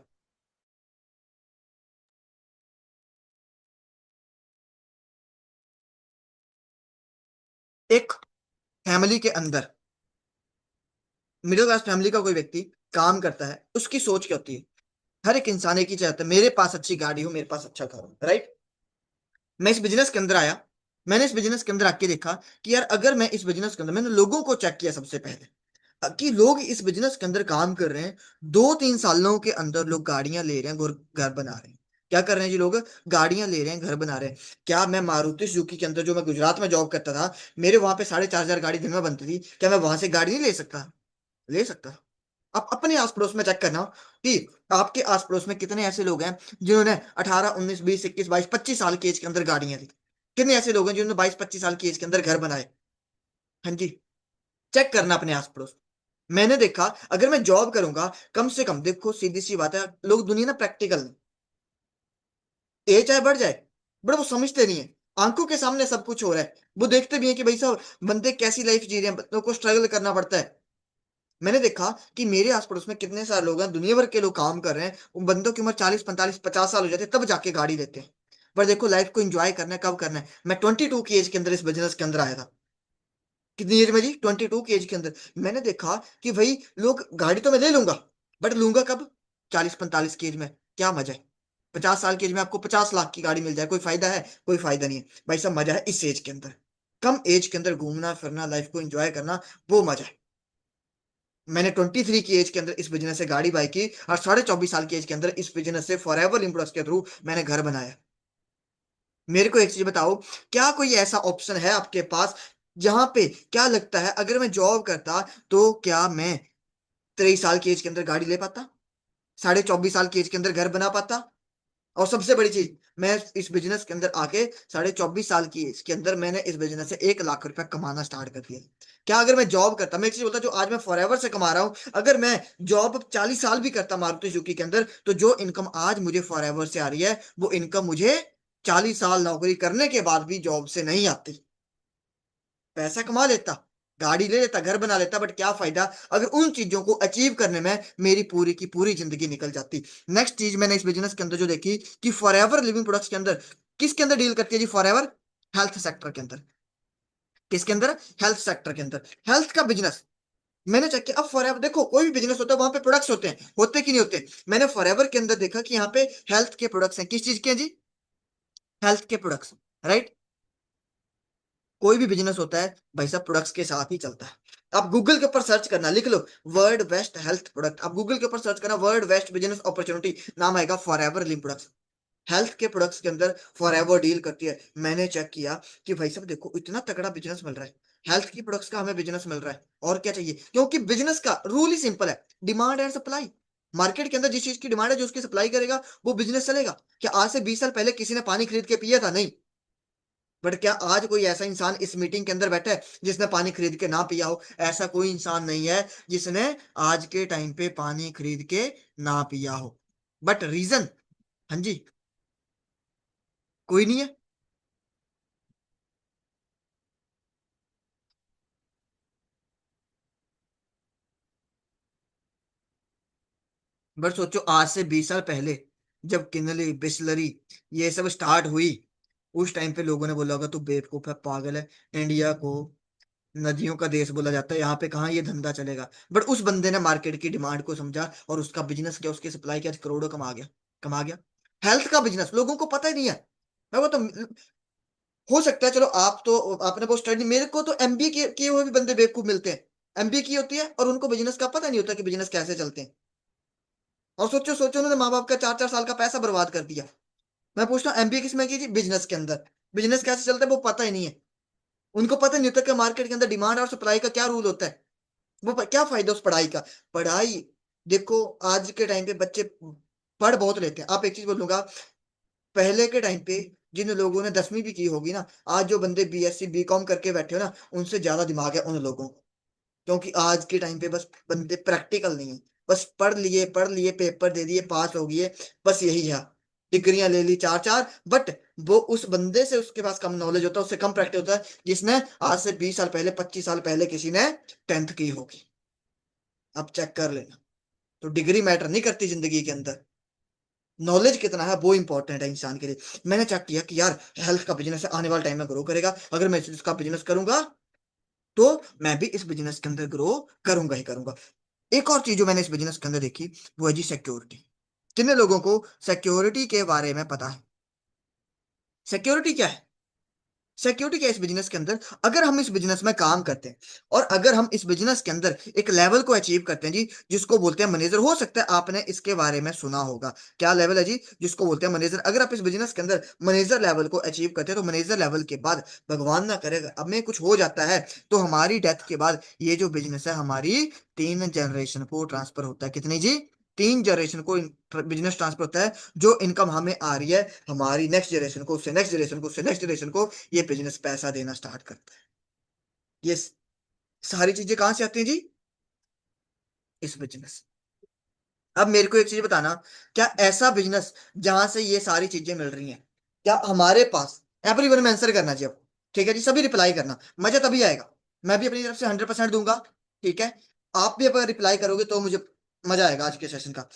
एक फैमिली के अंदर, मिडिल क्लास फैमिली का कोई व्यक्ति काम करता है, उसकी सोच क्या होती है? हर एक इंसान एक ही चाहता है, मेरे पास अच्छी गाड़ी हो, मेरे पास अच्छा घर हो, राइट? मैं इस बिजनेस के अंदर आया, मैंने इस बिजनेस के अंदर आके देखा कि यार, अगर मैं इस बिजनेस के अंदर, मैंने लोगों को चेक किया सबसे पहले, कि लोग इस बिजनेस के अंदर काम कर रहे हैं, 2 3 सालों के अंदर लोग गाड़ियां ले रहे हैं, घर बना रहे हैं। क्या कर रहे हैं जी लोग? गाड़ियां ले रहे हैं, घर बना रहे हैं। क्या मैं मारुति सुजुकी के अंदर, जो मैं गुजरात में जॉब करता था, मेरे वहां पे 4,500 गाड़ी दिन में बनती थी, क्या मैं वहां से गाड़ी नहीं ले सकता? ले सकता। आप अपने आस पड़ोस में चेक करना कि आपके आस पड़ोस में कितने ऐसे लोग हैं जिन्होंने 18 19 20 21 22 25 साल की एज के अंदर गाड़ियां ली। कितने ऐसे लोग हैं जिन्होंने 22 25 साल की एज के अंदर घर बनाए? हाँ जी, चेक करना अपने आस पड़ोस। मैंने देखा, अगर मैं जॉब करूंगा, कम से कम, देखो सीधी सी बात है, लोग दुनिया ना प्रैक्टिकल, एज चाहे बढ़ जाए, बट वो समझते नहीं है। आंखों के सामने सब कुछ हो रहा है, वो देखते भी हैं कि भाई साहब बंदे कैसी लाइफ जी रहे हैं, बंदों को स्ट्रगल करना पड़ता है। मैंने देखा कि मेरे आस पड़ोस में कितने सारे लोग हैं, दुनिया भर के लोग काम कर रहे हैं, उन बंदों की उम्र 40 45 50 साल हो जाते हैं, तब जाके गाड़ी लेते हैं। पर देखो, लाइफ को एंजॉय करना है, कब करना है? मैं 22 की एज के अंदर इस बिजनेस के अंदर आया था। कितनी एज में जी? 22 की एज के अंदर। मैंने देखा कि भाई, लोग गाड़ी तो मैं ले लूंगा, बट लूंगा कब? 40 45 की एज में। क्या मजा है? 50 साल की एज में आपको 50 लाख की गाड़ी मिल जाए, कोई फायदा है? कोई फायदा नहीं है भाई साहब। मजा है इस एज के अंदर, कम एज के अंदर घूमना फिरना, लाइफ को एंजॉय करना, वो मजा है। मैंने 23 की एज के अंदर इस बिजनेस से गाड़ी बाई की, और 24.5 साल की एज के अंदर इस बिजनेस से फॉरएवर लिंक्स के थ्रू मैंने घर बनाया। मेरे को एक चीज बताओ, क्या कोई ऐसा ऑप्शन है आपके पास जहां पे, क्या लगता है, अगर मैं जॉब करता, तो क्या मैं 23 साल की एज के अंदर गाड़ी ले पाता? 24.5 साल की एज के अंदर घर बना पाता? और सबसे बड़ी चीज, मैं इस बिजनेस के अंदर आके 24.5 साल की एज के अंदर मैंने इस बिजनेस से 1 लाख रुपया कमाना स्टार्ट कर दिया। क्या अगर मैं जॉब करता, मैं एक चीज बोलता, जो आज मैं फॉरएवर से कमा रहा हूं, अगर मैं जॉब 40 साल भी करता मारुति सुजुकी के अंदर, तो जो इनकम आज मुझे फॉरएवर से आ रही है, वो इनकम मुझे 40 साल नौकरी करने के बाद भी जॉब से नहीं आती। पैसा कमा लेता, गाड़ी ले लेता, घर बना लेता, बट क्या फायदा अगर उन चीजों को अचीव करने में मेरी पूरी की पूरी जिंदगी निकल जाती। नेक्स्ट चीज मैंने इस बिजनेस के अंदर जो देखी कि फॉरएवर लिविंग प्रोडक्ट्स के अंदर किसके अंदर डील करती है जी? फॉरएवर हेल्थ सेक्टर के अंदर। किसके अंदर? हेल्थ सेक्टर के अंदर, हेल्थ का बिजनेस। मैंने चेक किया, अब फॉरएवर देखो, कोई भी बिजनेस होता है वहां पे प्रोडक्ट्स होते हैं, होते कि नहीं होते? मैंने फॉरएवर के अंदर देखा कि यहाँ पे हेल्थ के प्रोडक्ट्स हैं। किस चीज के हैं जी? हेल्थ के प्रोडक्ट्स, राइट। कोई भी बिजनेस होता है भाई साहब, प्रोडक्ट्स के साथ ही चलता है। आप गूगल के ऊपर सर्च करना, लिख लो वर्ल्ड बेस्ट हेल्थ प्रोडक्ट, आप गूगल के ऊपर सर्च करना वर्ल्ड बेस्ट बिजनेस अपॉर्चुनिटी, नाम आएगा फॉरएवर लिम प्रोडक्ट्स। हेल्थ के प्रोडक्ट्स के अंदर फॉरएवर डील करती है। मैंने चेक किया कि भाई साहब देखो, इतना तगड़ा बिजनेस मिल रहा है, हेल्थ की प्रोडक्ट्स का हमें बिजनेस मिल रहा है, और क्या चाहिए? क्योंकि बिजनेस का रूल ही सिंपल है, डिमांड एंड सप्लाई। मार्केट के अंदर जिस चीज की डिमांड है, जो उसकी सप्लाई करेगा, वो बिजनेस चलेगा। क्या आज से 20 साल पहले किसी ने पानी खरीद के पिया था? नहीं। बट क्या आज कोई ऐसा इंसान इस मीटिंग के अंदर बैठा है जिसने पानी खरीद के ना पिया हो? ऐसा कोई इंसान नहीं है जिसने आज के टाइम पे पानी खरीद के ना पिया हो। बट रीजन, हाँ जी, कोई नहीं है। बट सोचो, आज से 20 साल पहले जब किनली बिस्लरी ये सब स्टार्ट हुई, उस टाइम पे लोगों ने बोला होगा तू बेवकूफ है, पागल है, इंडिया को नदियों का देश बोला जाता है, यहाँ पे कहाँ ये धंधा चलेगा। बट उस बंदे ने मार्केट की डिमांड को समझा और उसका बिजनेस किया, उसकी सप्लाई किया, आज करोड़ों कमा गया, कमा गया। हेल्थ का बिजनेस लोगों को पता ही नहीं है। मैं वो तो, हो सकता है चलो आप तो, आपने वो स्टडी, मेरे को तो एमबीए किए हुए भी बंदे बेवकूफ मिलते हैं। एमबीए की होती है और उनको बिजनेस का पता नहीं होता कि बिजनेस कैसे चलते हैं। और सोचो सोचो, उन्होंने माँ बाप का 4 4 साल का पैसा बर्बाद कर दिया। मैं पूछता हूँ एमबीए किस में की थी? बिजनेस के अंदर। बिजनेस कैसे चलता है वो पता ही नहीं है। उनको पता नहीं होता कि मार्केट के अंदर डिमांड और सप्लाई का क्या रूल होता है। क्या फायदा उस पढ़ाई का? पढ़ाई, देखो आज के टाइम पे बच्चे पढ़ बहुत लेते हैं। आप एक चीज बोलूंगा, पहले के टाइम पे जिन लोगों ने 10वीं भी की होगी ना, आज जो बंदे बीएससी बीकॉम करके बैठे हो ना, उनसे ज्यादा दिमाग है उन लोगों को। क्योंकि आज के टाइम पे बस बंदे प्रैक्टिकल नहीं है, बस पढ़ लिए पेपर दे दिए, पास हो गए, बस यही है। डिग्रियां ले ली 4 4, बट वो उस बंदे से उसके पास कम नॉलेज होता है, उससे कम प्रैक्टिस होता है, जिसने आज से 20 साल पहले 25 साल पहले किसी ने 10th की होगी। आप चेक कर लेना। तो डिग्री मैटर नहीं करती जिंदगी के अंदर, नॉलेज कितना है वो इंपॉर्टेंट है इंसान के लिए। मैंने चेक किया कि यार हेल्थ का बिजनेस आने वाले टाइम में ग्रो करेगा, अगर मैं इसका बिजनेस करूंगा तो मैं भी इस बिजनेस के अंदर ग्रो करूंगा ही करूंगा। एक और चीज जो मैंने इस बिजनेस के अंदर देखी, वो है जी सिक्योरिटी। कितने लोगों को सिक्योरिटी के बारे में पता है? सिक्योरिटी क्या है? सिक्योरिटी क्या है इस बिजनेस के अंदर? अगर हम इस बिजनेस में काम करते हैं और अगर हम इस बिजनेस के अंदर एक लेवल को अचीव करते हैं जी, जिसको बोलते हैं मैनेजर, हो सकता है आपने इसके बारे में सुना होगा। क्या लेवल है जी? जिसको बोलते हैं मैनेजर। अगर आप इस बिजनेस के अंदर मैनेजर लेवल को अचीव करते हैं, तो मैनेजर लेवल के बाद भगवान ना करे अब में कुछ हो जाता है, तो हमारी डेथ के बाद ये जो बिजनेस है हमारी 3 जनरेशन को ट्रांसफर होता है। कितनी जी? 3 जनरेशन को बिजनेस ट्रांसफर होता है। जो इनकम हमें आ रही है, हमारी नेक्स्ट जनरेशन को, उससे नेक्स्ट जनरेशन को, उससे नेक्स्ट जनरेशन को ये बिजनेस पैसा देना स्टार्ट करता है। ये सारी चीजें कहां से आती हैं जी? इस बिजनेस। अब मेरे को एक चीज बताना, क्या ऐसा बिजनेस जहां से ये सारी चीजें मिल रही हैं, क्या हमारे पास? एवरीवन में आंसर करना जी अब, ठीक है जी, सभी रिप्लाई करना, मजा तभी आएगा। मैं भी अपनी तरफ से 100% दूंगा, ठीक है। आप भी अगर रिप्लाई करोगे तो मुझे मजा आएगा आज के सेशन का।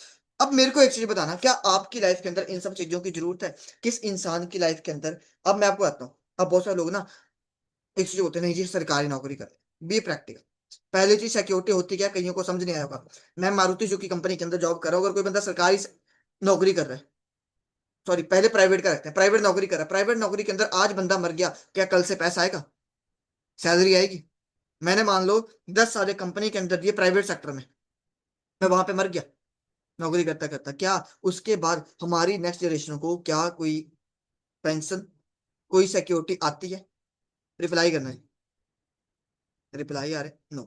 अब मेरे को एक चीज बताना, क्या आपकी लाइफ के अंदर इन सब चीजों की जरूरत है? किस इंसान की लाइफ के अंदर? अब मैं आपको बताता हूँ। अब बहुत सारे लोग ना एक चीज होते हैं, नहीं जी सरकारी नौकरी कर, बी प्रैक्टिकल। पहली चीज सिक्योरिटी होती क्या, कईयों को समझ नहीं आया होगा। मैं मारुति सुजुकी कंपनी के अंदर जॉब कर रहा हूँ, अगर कोई बंदा सरकारी नौकरी कर रहा है, सॉरी पहले प्राइवेट का रखते हैं, प्राइवेट नौकरी कर रहा है, प्राइवेट नौकरी के अंदर आज बंदा मर गया, क्या कल से पैसा आएगा? सैलरी आएगी? मैंने मान लो 10 साल कंपनी के अंदर दिए प्राइवेट सेक्टर में, मैं वहां पे मर गया नौकरी करता करता, क्या उसके बाद हमारी नेक्स्ट जनरेशन को क्या कोई पेंशन, कोई सिक्योरिटी आती है? रिप्लाई करना है। रिप्लाई आ रहे नो।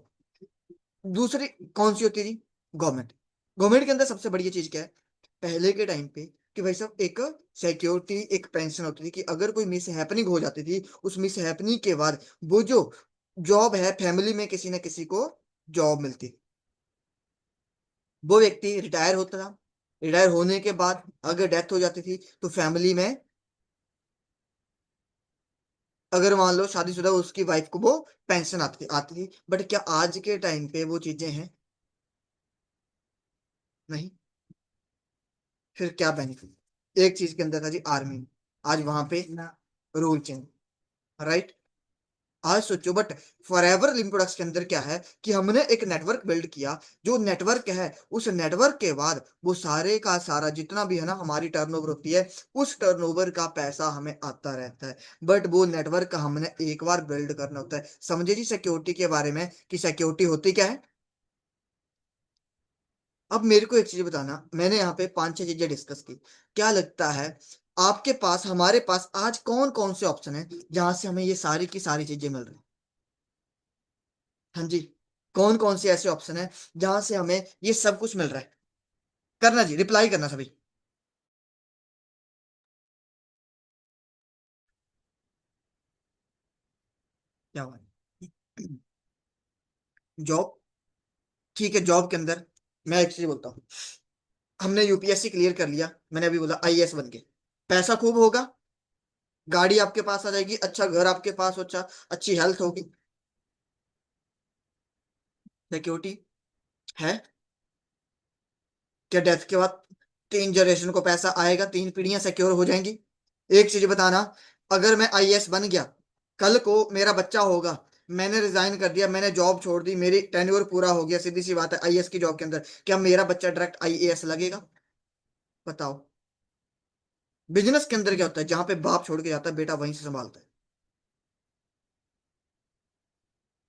दूसरी कौन सी होती है जी? गवर्नमेंट। गवर्नमेंट के अंदर सबसे बड़ी चीज क्या है? पहले के टाइम पे कि भाई साहब एक सिक्योरिटी, एक पेंशन होती थी कि अगर कोई मिस हैपनिंग हो जाती थी, उस मिस हैपनिंग के बाद वो जो जॉब है, फैमिली में किसी ना किसी को जॉब मिलती, वो व्यक्ति रिटायर होता था। रिटायर होने के बाद अगर डेथ हो जाती थी तो फैमिली में, अगर मान लो शादीशुदा, उसकी वाइफ को वो पेंशन आती आती थी। बट क्या आज के टाइम पे वो चीजें हैं? नहीं। फिर क्या बेनिफिट? एक चीज के अंदर था जी, आर्मी। आज वहां पे रूल चेंज, राइट। आज सोचो, बट फॉरएवर लिम प्रोडक्ट्स के अंदर क्या है कि हमने एक नेटवर्क बिल्ड किया। जो नेटवर्क है, उस नेटवर्क के बाद वो सारे का सारा जितना भी है ना, हमारी टर्नओवर होती है, उस टर्नओवर का पैसा हमें आता रहता है। बट वो नेटवर्क हमने एक बार बिल्ड करना होता है। समझे जी सिक्योरिटी के बारे में कि सिक्योरिटी होती क्या है। अब मेरे को एक चीज बताना, मैंने यहाँ पे पांच छह चीजें डिस्कस की। क्या लगता है आपके पास, हमारे पास आज कौन कौन से ऑप्शन है जहां से हमें ये सारी की सारी चीजें मिल रही हैं? हाँ जी। कौन कौन से ऐसे ऑप्शन है जहां से हमें ये सब कुछ मिल रहा है? करना जी, रिप्लाई करना सभी। क्या हुआ? जॉब। ठीक है, जॉब के अंदर मैं एक चीज बोलता हूँ। हमने यूपीएससी क्लियर कर लिया, मैंने अभी बोला आईएएस बन के, पैसा खूब होगा, गाड़ी आपके पास आ जाएगी, अच्छा घर आपके पास हो, अच्छा अच्छी हेल्थ होगी, सिक्योरिटी है। क्या डेथ के बाद 3 जनरेशन को पैसा आएगा, 3 पीढ़ियां सिक्योर हो जाएंगी? एक चीज बताना, अगर मैं आईएएस बन गया, कल को मेरा बच्चा होगा, मैंने रिजाइन कर दिया, मैंने जॉब छोड़ दी, मेरी टेन्योर पूरा हो गया, सीधी सी बात है, आईएएस की जॉब के अंदर क्या मेरा बच्चा डायरेक्ट आईएएस लगेगा? बताओ। बिजनेस के अंदर क्या होता है, जहां पे बाप छोड़ के जाता है, बेटा वहीं से संभालता है।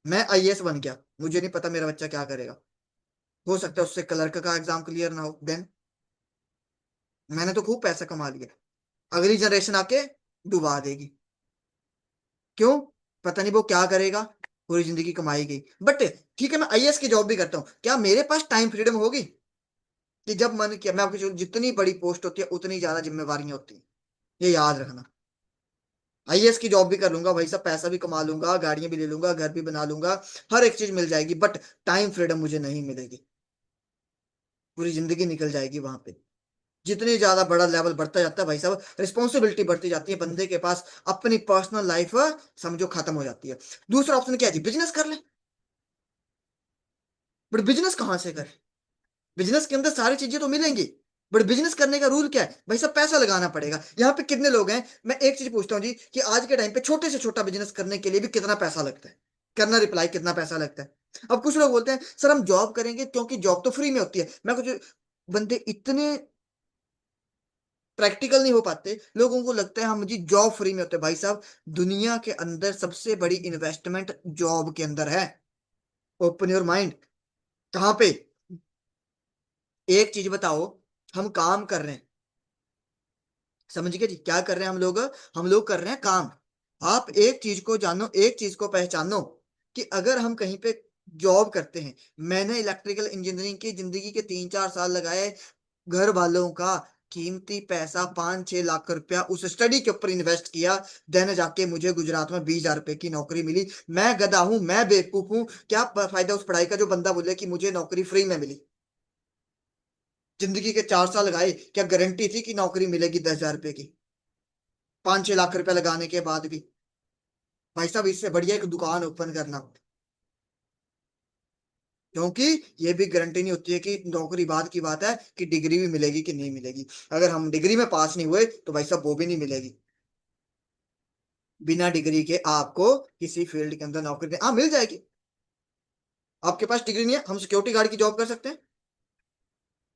मैं आईएएस बन गया, मुझे नहीं पता मेरा बच्चा क्या करेगा। हो सकता है उससे क्लर्क का एग्जाम क्लियर ना हो, देन मैंने तो खूब पैसा कमा लिया, अगली जनरेशन आके डुबा देगी। क्यों? पता नहीं वो क्या करेगा, पूरी जिंदगी कमाई गई। बट ठीक है, मैं आईएएस की जॉब भी करता हूँ, क्या मेरे पास टाइम फ्रीडम होगी कि जब मन किया मैं आपकी, जितनी बड़ी पोस्ट होती है उतनी ज्यादा जिम्मेवारियां होती हैं, ये याद रखना। आईएएस की जॉब भी कर लूंगा भाई साहब, पैसा भी कमा लूंगा, गाड़ियां भी ले लूंगा, घर भी बना लूंगा, हर एक चीज मिल जाएगी, बट टाइम फ्रीडम मुझे नहीं मिलेगी। पूरी जिंदगी निकल जाएगी वहां पे। जितनी ज्यादा बड़ा लेवल बढ़ता जाता है भाई साहब, रिस्पॉन्सिबिलिटी बढ़ती जाती है, बंदे के पास अपनी पर्सनल लाइफ समझो खत्म हो जाती है। दूसरा ऑप्शन क्या है जी, बिजनेस कर ले। बट बिजनेस कहाँ से करे? बिजनेस के अंदर सारी चीजें तो मिलेंगी, बट बिजनेस करने का रूल क्या है भाई साहब? पैसा लगाना पड़ेगा। यहाँ पे कितने लोग हैं, मैं एक चीज पूछता हूँ जी, कि आज के टाइम पे छोटे से छोटा बिजनेस करने के लिए भी कितना पैसा लगता है? करना रिप्लाई, कितना पैसा लगता है? अब कुछ लोग बोलते हैं सर हम जॉब करेंगे क्योंकि जॉब तो फ्री में होती है। मैं कुछ बंदे इतने प्रैक्टिकल नहीं हो पाते, लोगों को लगता है हम जी जॉब फ्री में होते हैं। भाई साहब, दुनिया के अंदर सबसे बड़ी इन्वेस्टमेंट जॉब के अंदर है। Open your mind. कहाँ पे? एक चीज बताओ, हम काम कर रहे हैं, समझ गए जी, क्या कर रहे हैं हम लोग? हम लोग कर रहे हैं काम। आप एक चीज को जानो, एक चीज को पहचानो, कि अगर हम कहीं पे जॉब करते हैं, मैंने इलेक्ट्रिकल इंजीनियरिंग की जिंदगी के 3 4 साल लगाए, घर वालों का कीमती पैसा 5 6 लाख रुपया उस स्टडी के ऊपर इन्वेस्ट किया, देन जाके मुझे गुजरात में 20 हजार रुपए की नौकरी मिली। मैं गधा हूं, मैं बेवकूफ हूं, क्या फायदा उस पढ़ाई का जो बंदा बोले कि मुझे नौकरी फ्री में मिली? जिंदगी के 4 साल लगाए, क्या गारंटी थी कि नौकरी मिलेगी 10 हजार रुपए की, 5 6 लाख रुपए लगाने के बाद भी? भाई साहब, इससे बढ़िया एक दुकान ओपन करना। क्योंकि ये भी गारंटी नहीं होती है कि नौकरी, बाद की बात है कि डिग्री भी मिलेगी कि नहीं मिलेगी। अगर हम डिग्री में पास नहीं हुए तो भाई साहब वो भी नहीं मिलेगी। बिना डिग्री के आपको किसी फील्ड के अंदर नौकरी नहीं, हाँ मिल जाएगी। आपके पास डिग्री नहीं है, हम सिक्योरिटी गार्ड की जॉब कर सकते हैं,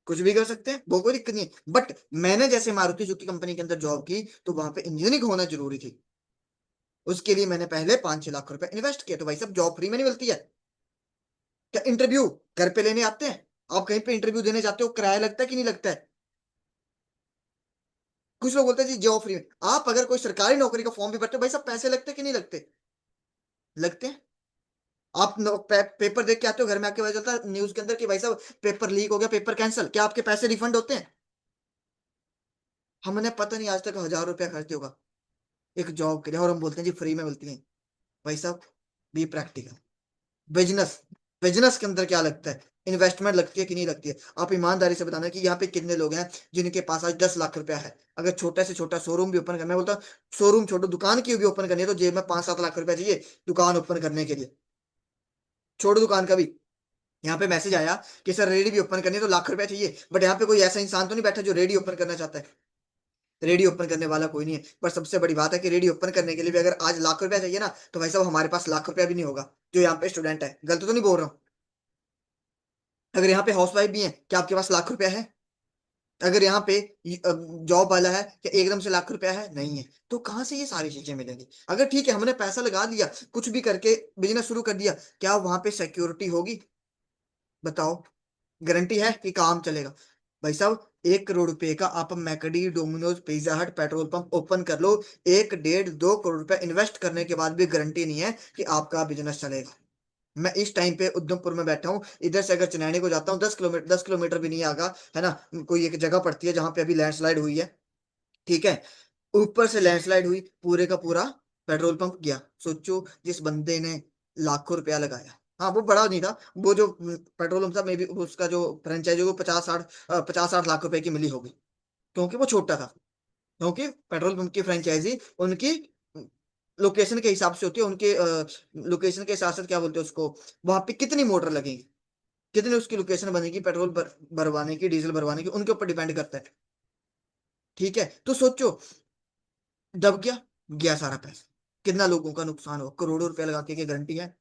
कुछ भी कर सकते हैं, वो कोई दिक्कत नहीं है। बट मैंने जैसे मारुति सुजुकी कंपनी के अंदर जॉब की, तो वहां पे इंजीनियरिंग होना जरूरी थी। उसके लिए मैंने पहले 5 6 लाख रुपए इन्वेस्ट किया। तो भाई साहब जॉब फ्री में नहीं मिलती है। क्या इंटरव्यू घर पे लेने आते हैं? आप कहीं पे इंटरव्यू देने जाते हो, किराया लगता है कि नहीं लगता है? कुछ लोग बोलते हैं जी जॉब फ्री में। आप अगर कोई सरकारी नौकरी का फॉर्म भी भरते हो, भाई साहब पैसे लगते हैं कि नहीं लगते? लगते हैं। आप पेपर देख के आते हो, घर में आके पता चलता है न्यूज के अंदर कि भाई साहब पेपर लीक हो गया, पेपर कैंसिल, क्या आपके पैसे रिफंड होते हैं? हमने पता नहीं आज तक 1,000 रुपया खर्च होगा एक जॉब के लिए, और हम बोलते हैं जी फ्री में मिलती है। भाई साहब, बी प्रैक्टिकल। बिजनेस, बिजनेस के अंदर क्या लगता है, इन्वेस्टमेंट लगती है कि नहीं लगती है? आप ईमानदारी से बताना कि यहाँ पे कितने लोग हैं जिनके पास आज 10 लाख रुपया है। अगर छोटा से छोटा शोरूम भी ओपन करना है, बोलता शोरूम छोड़ो, दुकान की भी ओपन करनी है तो जेब में 5-7 लाख रुपया चाहिए दुकान ओपन करने के लिए। छोड़ो दुकान का भी, यहाँ पे मैसेज आया कि सर रेडी भी ओपन करनी है तो लाख रुपया चाहिए, बट यहाँ पे कोई ऐसा इंसान तो नहीं बैठा जो रेडी ओपन करना चाहता है? रेडी ओपन करने वाला कोई नहीं है। पर सबसे बड़ी बात है कि रेडी ओपन करने के लिए भी अगर आज लाख रुपया चाहिए ना, तो भाई साहब हमारे पास लाख रुपया भी नहीं होगा जो यहाँ पे स्टूडेंट है। गलत तो नहीं बोल रहा हूँ? अगर यहाँ पे हाउस वाइफ भी है, क्या आपके पास लाख रुपया है? अगर यहाँ पे जॉब वाला है, क्या एकदम से लाख रुपया है? नहीं है। तो कहाँ से ये सारी चीजें मिलेंगी? अगर ठीक है हमने पैसा लगा दिया, कुछ भी करके बिजनेस शुरू कर दिया, क्या वहां पे सिक्योरिटी होगी? बताओ, गारंटी है कि काम चलेगा? भाई साहब, 1 करोड़ रुपए का आप मैकडी, डोमिनोज, पिज्जा हट, पेट्रोल पंप ओपन कर लो, 1, 1.5, 2 करोड़ रुपए इन्वेस्ट करने के बाद भी गारंटी नहीं है कि आपका बिजनेस चलेगा। मैं इस टाइम पे उधमपुर में बैठा हूँ, इधर से अगर चनैनी को जाता हूँ 10 किलोमीटर, 10 किलोमीटर भी नहीं आगा, है ना? कोई एक जगह पड़ती है जहां पे अभी लैंडस्लाइड हुई है, ठीक है? ऊपर से लैंडस्लाइड हुई, पूरे का पूरा पेट्रोल पंप गया। सोचो, जिस बंदे ने लाखों रुपया लगाया, हाँ वो बड़ा नहीं था, वो जो पेट्रोल पंप था, मे बी उसका जो फ्रेंचाइजी वो 50-60 लाख रुपए की मिली होगी, क्योंकि वो छोटा था। क्योंकि पेट्रोल पंप की फ्रेंचाइजी उनकी लोकेशन के हिसाब से होती है, उनके लोकेशन के साथ साथ क्या बोलते हैं उसको, वहां पे कितनी मोटर लगेगी, कितनी उसकी लोकेशन बनेगी पेट्रोल भरवाने की, डीजल भरवाने की, उनके ऊपर डिपेंड करता है। ठीक है, तो सोचो, दब गया, गया सारा पैसा। कितना लोगों का नुकसान हो, करोड़ों रुपया लगा के गारंटी है?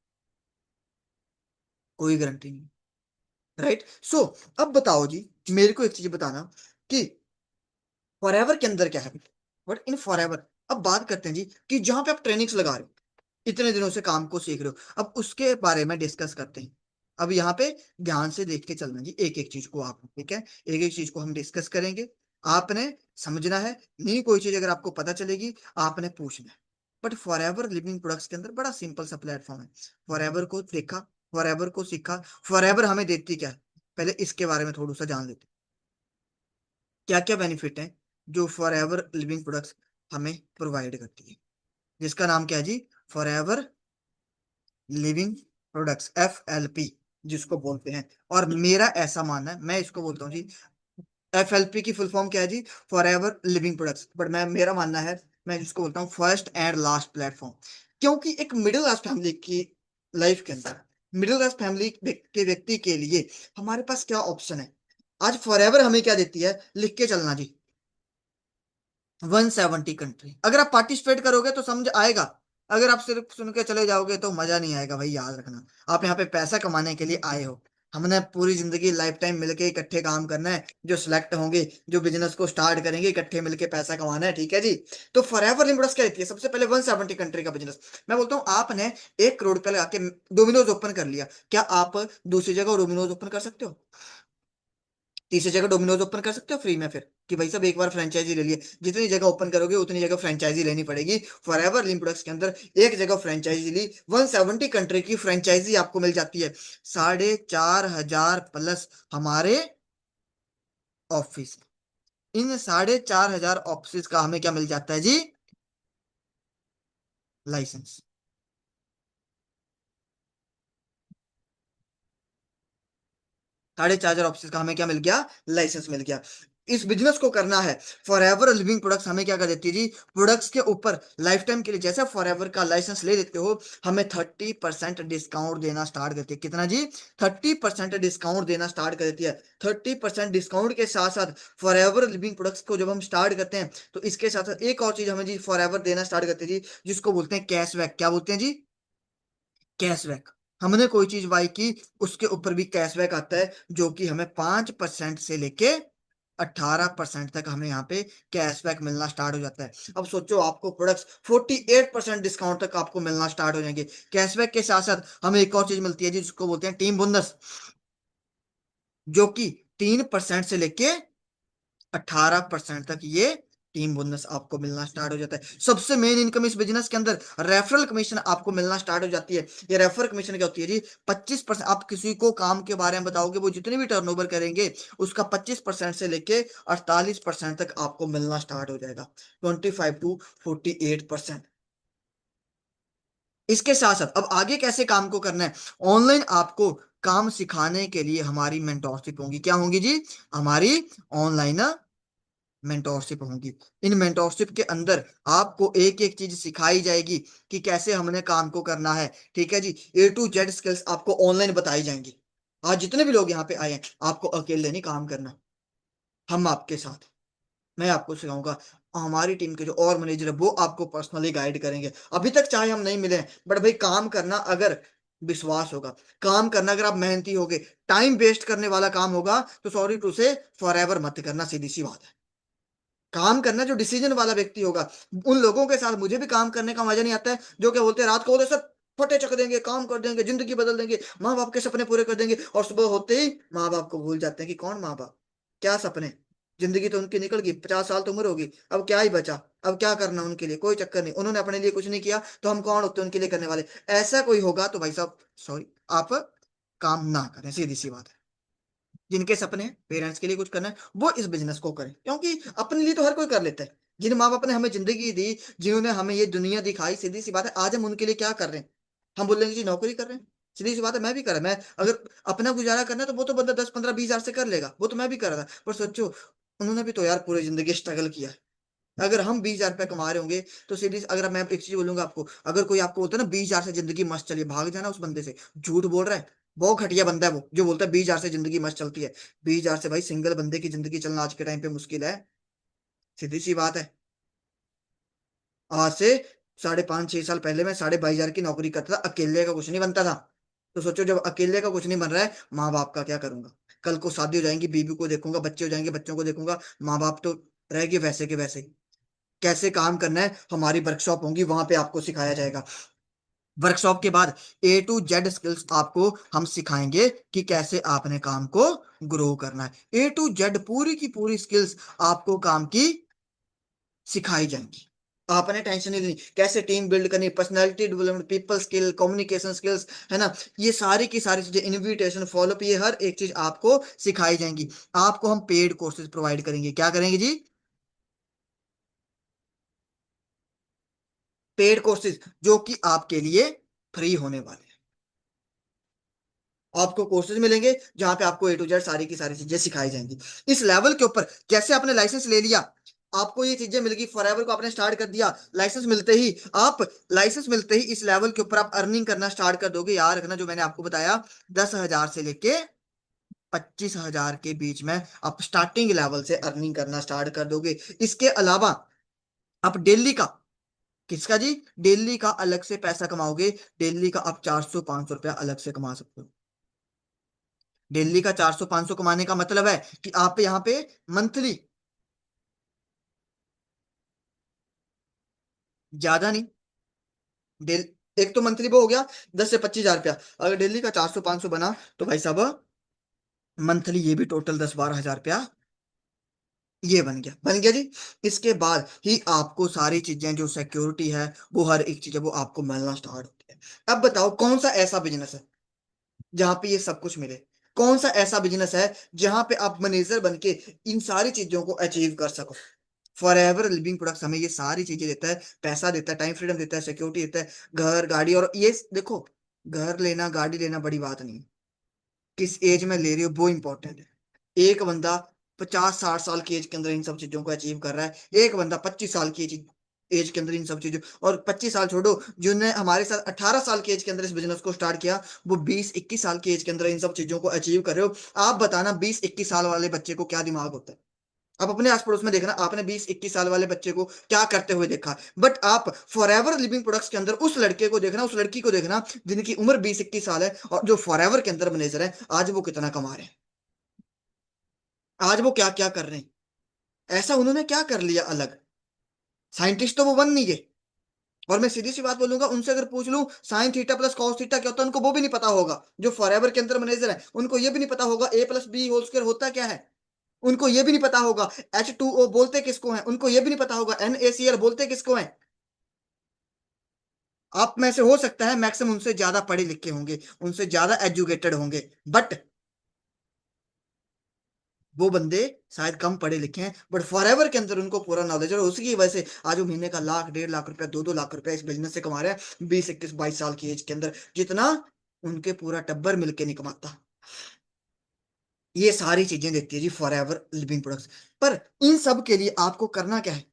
कोई गारंटी नहीं। राइट, सो अब बताओ जी, मेरे को एक चीज बताना कि फॉरएवर के अंदर क्या है, बट इन फॉरएवर, अब बात करते हैं जी कि जहां पे आप ट्रेनिंग्स लगा रहे हो, इतने दिनों से काम को सीख रहे हो, अब उसके बारे में डिस्कस करते हैं। अब यहाँ पे ध्यान से देख के चलना जी एक एक चीज को आप, ठीक है? एक एक चीज को हम डिस्कस करेंगे, आपने समझना है। नहीं, कोई चीज अगर आपको पता चलेगी, आपने पूछना है। बट फॉरएवर लिविंग प्रोडक्ट्स के अंदर बड़ा सिंपल सा प्लेटफॉर्म है। फॉरएवर को देखा, फॉरएवर को सीखा, फॉरएवर हमें देती क्या है, पहले इसके बारे में थोड़ा सा जान लेते हैं। क्या क्या बेनिफिट है जो फॉरएवर लिविंग प्रोडक्ट्स हमें प्रोवाइड करती है, जिसका नाम क्या है जी? फॉरएवर लिविंग प्रोडक्ट्स, FLP जिसको बोलते हैं। और मेरा ऐसा मानना है, मैं इसको बोलता हूँ जी, FLP की फुल फॉर्म क्या है जी? For ever living products. But मैं, मेरा मानना है, मैं इसको बोलता हूँ फर्स्ट एंड लास्ट प्लेटफॉर्म। क्योंकि एक मिडिल क्लास फैमिली की लाइफ के अंदर, मिडिल क्लास फैमिली के व्यक्ति के लिए हमारे पास क्या ऑप्शन है? आज फॉर एवर हमें क्या देती है, लिख के चलना जी, 170 कंट्री। अगर आप पार्टिसिपेट करोगे तो समझ आएगा, अगर आप सिर्फ सुन के चले जाओगे तो मजा नहीं आएगा भाई, याद रखना। आप यहाँ पे पैसा कमाने के लिए आए हो, हमने पूरी जिंदगी लाइफ टाइम मिलके इकट्ठे काम करना है, जो सिलेक्ट होंगे, जो बिजनेस को स्टार्ट करेंगे, इकट्ठे मिलके पैसा कमाना है, ठीक है जी? तो फॉरएवर लिमिटेड क्या रहती है? सबसे पहले 170 कंट्री का बिजनेस। मैं बोलता हूँ, आपने 1 करोड़ रुपया लगा के डोमिनोज ओपन कर लिया, क्या आप दूसरी जगह डोमिनोज ओपन कर सकते हो? तीसरी जगह डोमिनोज ओपन कर सकते हो फ्री में? फिर कि भाई साहब एक बार फ्रेंचाइजी ले लिए, जितनी जगह ओपन करोगे उतनी जगह फ्रेंचाइजी लेनी पड़ेगी। फॉर एवर लिम प्रोडक्ट्स के अंदर एक जगह फ्रेंचाइजी ली, 170 कंट्री की फ्रेंचाइजी आपको मिल जाती है। 4,500 प्लस हमारे ऑफिस, इन 4,500 ऑफिस का हमें क्या मिल जाता है जी? लाइसेंस। 4,500 ऑफिस का हमें क्या मिल गया? लाइसेंस मिल गया। इस बिजनेस को करना है, फॉर एवर लिविंग प्रोडक्ट्स हमें क्या कर देती है जी? प्रोडक्ट्स के ऊपर लाइफ टाइम के लिए, जैसे फॉर एवर का लाइसेंस ले लेते हो, हमें 30% डिस्काउंट देना स्टार्ट करती है। कितना जी? 30% डिस्काउंट देना स्टार्ट कर देती है। 30% डिस्काउंट के साथ साथ फॉर एवर लिविंग प्रोडक्ट्स को जब हम स्टार्ट करते हैं, तो इसके साथ साथ एक और चीज हमें जी फॉर एवर देना स्टार्ट करती है जी, जिसको बोलते हैं कैशबैक। क्या बोलते हैं जी? कैशबैक। हमने कोई चीज बाई की, उसके ऊपर भी कैशबैक आता है, जो कि हमें 5% से लेके 18% तक हमें यहाँ पे कैशबैक मिलना स्टार्ट हो जाता है। अब सोचो, आपको प्रोडक्ट्स 48% डिस्काउंट तक आपको मिलना स्टार्ट हो जाएंगे। कैशबैक के साथ साथ हमें एक और चीज मिलती है जी, जिसको बोलते हैं टीम बोनस, जो कि 3% से लेके 18% तक ये टीम बोनस आपको मिलना स्टार्ट हो जाता है। सबसे मेन इनकम इस बिजनेस के अंदर रेफरल कमीशन आपको मिलना स्टार्ट हो जाती है। ये रेफरल कमीशन क्या होती है जी? 25%। आप किसी को काम के बारे में बताओगे, वो जितने भी टर्नओवर करेंगे उसका 25% से लेके 48% तक आपको मिलना स्टार्ट हो जाएगा। 25 to 48%। इसके साथ साथ अब आगे कैसे काम को करना है? ऑनलाइन आपको काम सिखाने के लिए हमारी मेंटोरशिप होंगी। क्या होंगी जी? हमारी ऑनलाइन मेंटोरशिप होंगी। इन मेंटोरशिप के अंदर आपको एक एक चीज सिखाई जाएगी कि कैसे हमने काम को करना है। ठीक है जी? A to Z स्किल्स आपको ऑनलाइन बताई जाएंगी। आज जितने भी लोग यहाँ पे आए हैं, आपको अकेले नहीं काम करना, हम आपके साथ। मैं आपको सिखाऊंगा। हमारी टीम के जो और मैनेजर है वो आपको पर्सनली गाइड करेंगे। अभी तक चाहे हम नहीं मिले हैं, बट भाई काम करना अगर विश्वास होगा, काम करना अगर आप मेहनती होगे, टाइम वेस्ट करने वाला काम होगा, तो सॉरी टू से फॉर एवर मत करना, सीधी सी बात है। काम करना जो डिसीजन वाला व्यक्ति होगा, उन लोगों के साथ मुझे भी काम करने का मजा नहीं आता है जो क्या बोलते हैं, रात को बोलते हैं, सर फटे चक देंगे, काम कर देंगे, जिंदगी बदल देंगे, माँ बाप के सपने पूरे कर देंगे, और सुबह होते ही माँ बाप को भूल जाते हैं कि कौन माँ बाप, क्या सपने। जिंदगी तो उनकी निकल गई, 50 साल तो उम्र होगी, अब क्या ही बचा। अब क्या करना उनके लिए? कोई चक्कर नहीं, उन्होंने अपने लिए कुछ नहीं किया, तो हम कौन होते हैं उनके लिए करने वाले? ऐसा कोई होगा तो भाई साहब सॉरी, आप काम ना करें, सीधी सी बात है। जिनके सपने हैं पेरेंट्स के लिए कुछ करना है, वो इस बिजनेस को करें, क्योंकि अपने लिए तो हर कोई कर लेता है। जिन माँ बाप ने हमें जिंदगी दी, जिन्होंने हमें ये दुनिया दिखाई, सीधी सी बात है, आज हम उनके लिए क्या कर रहे हैं? हम बोलेंगे जी नौकरी कर रहे हैं। सीधी सी बात है, मैं भी कर रहा, मैं अगर अपना गुजारा करना है तो वो तो बंदा 10 15 20 हजार से कर लेगा, वो तो मैं भी कर रहा था। पर सोचो, उन्होंने भी तो यार पूरी जिंदगी स्ट्रगल किया है। अगर हम 20 हजार रुपये कमा रहे होंगे, तो सीधी अगर मैं एक चीज बोलूंगा आपको, अगर कोई आपको बोलता है ना 20 हजार से जिंदगी मस्त चलिए, भाग जाना उस बंदे से। झूठ बोल रहा है, बहुत घटिया बंदा है वो जो बोलता है 20 हजार से जिंदगी मस्त चलती है। 20 हजार से भाई सिंगल बंदे की जिंदगी चलना आज के टाइम पे मुश्किल है, सीधी सी बात है। आज से 5.5 6 साल पहले मैं 22,500 की नौकरी करता था, अकेले का कुछ नहीं बनता था। तो सोचो, जब अकेले का कुछ नहीं बन रहा है, माँ बाप का क्या करूंगा? कल को शादी हो जाएंगी, बीवी को देखूंगा, बच्चे हो जाएंगे, बच्चों को देखूंगा, माँ बाप तो रहेंगे वैसे के वैसे ही। कैसे काम करना है, हमारी वर्कशॉप होंगी, वहां पे आपको सिखाया जाएगा। वर्कशॉप के बाद A to Z स्किल्स आपको हम सिखाएंगे कि कैसे आपने काम को ग्रो करना है। A to Z पूरी की पूरी स्किल्स आपको काम की सिखाई जाएंगी। आपने टेंशन नहीं लेनी, कैसे टीम बिल्ड करनी, personality development, people skill, communication skills, है ना? ये सारी की सारी चीजें, इनविटेशन, फॉलोअप, ये हर एक चीज आपको सिखाई जाएंगी। आपको हम पेड कोर्सेज प्रोवाइड करेंगे। क्या करेंगे जी? पेड कोर्सेज, जो कि आपके लिए फ्री होने वाले हैं। आपको कोर्सेज मिलेंगे जहां पे आपको A to Z सारी की सारी चीजें सिखाई जाएंगी। इस लेवल के ऊपर जैसे आपने लाइसेंस ले लिया, आपको ये चीजें मिल गई, फॉरएवर को आपने स्टार्ट कर दिया, लाइसेंस मिलते ही इस लेवल के ऊपर आप अर्निंग करना स्टार्ट कर दोगे। यार रखना, जो मैंने आपको बताया, 10 हजार से लेके 25 हजार के बीच में आप स्टार्टिंग लेवल से अर्निंग करना स्टार्ट कर दोगे। इसके अलावा आप डेली का, किसका जी? डेली का अलग से पैसा कमाओगे। डेली का आप 400 500 रुपया अलग से कमा सकते हो। डेली का 400 500 कमाने का मतलब है कि आप यहाँ पे मंथली, ज्यादा नहीं, डेल एक तो मंथली वो हो गया 10 से 25 हजार रुपया। अगर डेली का 400 500 बना, तो भाई साहब मंथली ये भी टोटल 10 12 हजार रुपया ये बन गया जी। इसके बाद ही आपको सारी चीजें, जो सिक्योरिटी है, वो हर एक चीज है, वो आपको मिलना स्टार्ट होती है। अब बताओ कौन सा ऐसा बिजनेस है जहां पे ये सब कुछ मिले? कौन सा ऐसा बिजनेस है जहां पे आप मैनेजर बन के इन सारी चीजों को अचीव कर सको? फॉर एवर लिविंग प्रोडक्ट्स हमें ये सारी चीजें देता है, पैसा देता है, टाइम फ्रीडम देता है, सिक्योरिटी देता है, घर गाड़ी। और ये देखो, घर लेना गाड़ी लेना बड़ी बात नहीं है, किस एज में ले रही हो वो इंपॉर्टेंट है। एक बंदा 50 60 साल की एज के अंदर इन सब चीजों को अचीव कर रहा है, एक बंदा 25 साल की एज के अंदर इन सब चीजों, और 25 साल छोड़ो, जिन्होंने हमारे साथ 18 साल की एज के अंदर इस बिजनेस को स्टार्ट किया, वो 20 21 साल की एज के अंदर इन सब चीजों को अचीव कर रहे हो। आप बताना 20 21 साल वाले बच्चे को क्या दिमाग होता है? आप अपने आस पड़ोस में देखना, आपने 20 21 साल वाले बच्चे को क्या करते हुए देखा? बट आप फॉर एवर लिविंग प्रोडक्ट्स के अंदर उस लड़के को देखना, उस लड़की को देखना, जिनकी उम्र 20 21 साल है, और जो फॉर एवर के अंदर मैनेजर है, आज वो कितना कमा रहे हैं, आज वो क्या क्या कर रहे हैं, ऐसा उन्होंने क्या कर लिया अलग? साइंटिस्ट तो वो बन नहीं गए। और मैं सीधी सी बात बोलूंगा, उनसे अगर पूछ लूं sine theta plus cos theta क्या होता है, उनको वो भी नहीं पता होगा। जो फॉर एवर के अंदर मैनेजर है, उनको ये भी नहीं पता होगा A+B होल स्क्वायर होता क्या है। उनको ये भी नहीं पता होगा H2O बोलते किसको हैं, उनको ये भी नहीं पता होगा NaCl बोलते किसको हैं। आप में से हो सकता है मैक्सिमम उनसे ज्यादा पढ़े लिखे होंगे, उनसे ज्यादा एजुकेटेड होंगे, बट वो बंदे शायद कम पढ़े लिखे हैं, बट फॉर एवर के अंदर उनको पूरा नॉलेज है, और उसी की वजह से आज वो महीने का लाख, 1.5 लाख रुपया, 2-2 लाख रुपया इस बिजनेस से कमा रहे हैं, 20, 21, 22 साल की एज के अंदर, जितना उनके पूरा टब्बर मिलके नहीं कमाता। ये सारी चीजें देखती है जी फॉर एवर लिविंग प्रोडक्ट्स। पर इन सब के लिए आपको करना क्या है?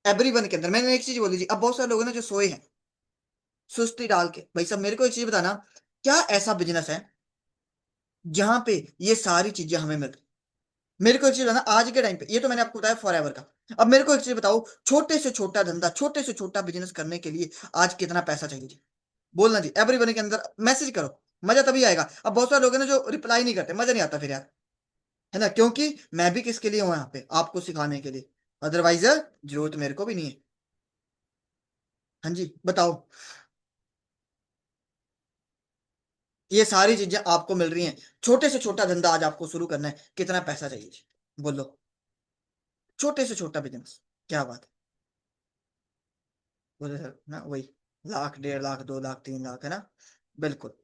एवरीवन के अंदर मैंने एक चीज बोली थी, अब बहुत सारे लोग हैं ना जो सोए हैं सुस्ती डाल के, भाई साहब मेरे को एक चीज बताना, क्या ऐसा बिजनेस है जहां पे ये सारी चीजें हमें मिल, मेरे को एक चीज बताना आज के टाइम पे, ये तो मैंने आपको बताया फॉर एवर का। अब मेरे को एक चीज बताओ, छोटे से छोटा धंधा, छोटे से छोटा बिजनेस करने के लिए आज कितना पैसा चाहिए जी? बोलना जी, एवरीवन के अंदर मैसेज करो, मजा तभी आएगा। अब बहुत सारे लोग हैं ना जो रिप्लाई नहीं करते, मजा नहीं आता फिर यार, है ना, क्योंकि मैं भी किसके लिए हूं यहाँ पे, आपको सिखाने के लिए, अदरवाइज जरूरत मेरे को भी नहीं है। हाँ जी बताओ। ये सारी चीजें आपको मिल रही हैं, छोटे से छोटा धंधा आज आपको शुरू करना है, कितना पैसा चाहिए जी? बोलो। छोटे से छोटा बिजनेस, क्या बात है, बोले सर ना वही, लाख, 1.5 लाख, 2 लाख, 3 लाख, है ना, बिल्कुल,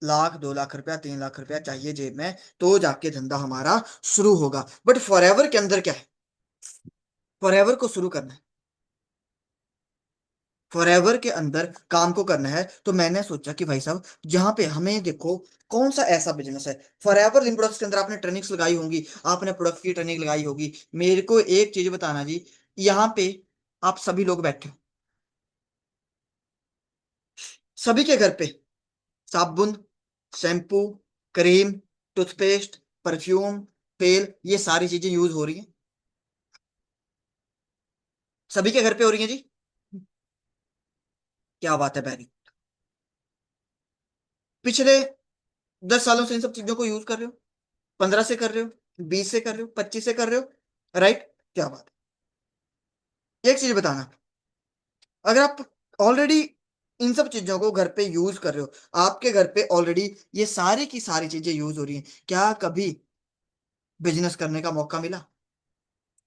लाख, 2 लाख रुपया, 3 लाख रुपया चाहिए जेब में, तो जाके धंधा हमारा शुरू होगा। बट फॉरएवर के अंदर क्या है, फॉरएवर को शुरू करना है, फॉरएवर के अंदर काम को करना है, तो मैंने सोचा कि भाई साहब जहां पे हमें देखो, कौन सा ऐसा बिजनेस है, फॉरएवर इन प्रोडक्ट्स के अंदर आपने ट्रेनिंग्स लगाई होंगी, आपने प्रोडक्ट की ट्रेनिंग लगाई होगी, मेरे को एक चीज बताना जी, यहाँ पे आप सभी लोग बैठे हो, सभी के घर पे साबुन, शैम्पू, क्रीम, टूथपेस्ट, परफ्यूम, तेल, ये सारी चीजें यूज हो रही हैं, सभी के घर पे हो रही हैं जी। क्या बात है बैरी, पिछले 10 सालों से इन सब चीजों को यूज कर रहे हो, 15 से कर रहे हो, 20 से कर रहे हो, 25 से कर रहे हो, राइट? क्या बात है, एक चीज बताना, अगर आप ऑलरेडी इन सब चीजों को घर पे यूज कर रहे हो, आपके घर पे ऑलरेडी ये सारी की सारी चीजें यूज हो रही हैं, क्या कभी बिजनेस करने का मौका मिला?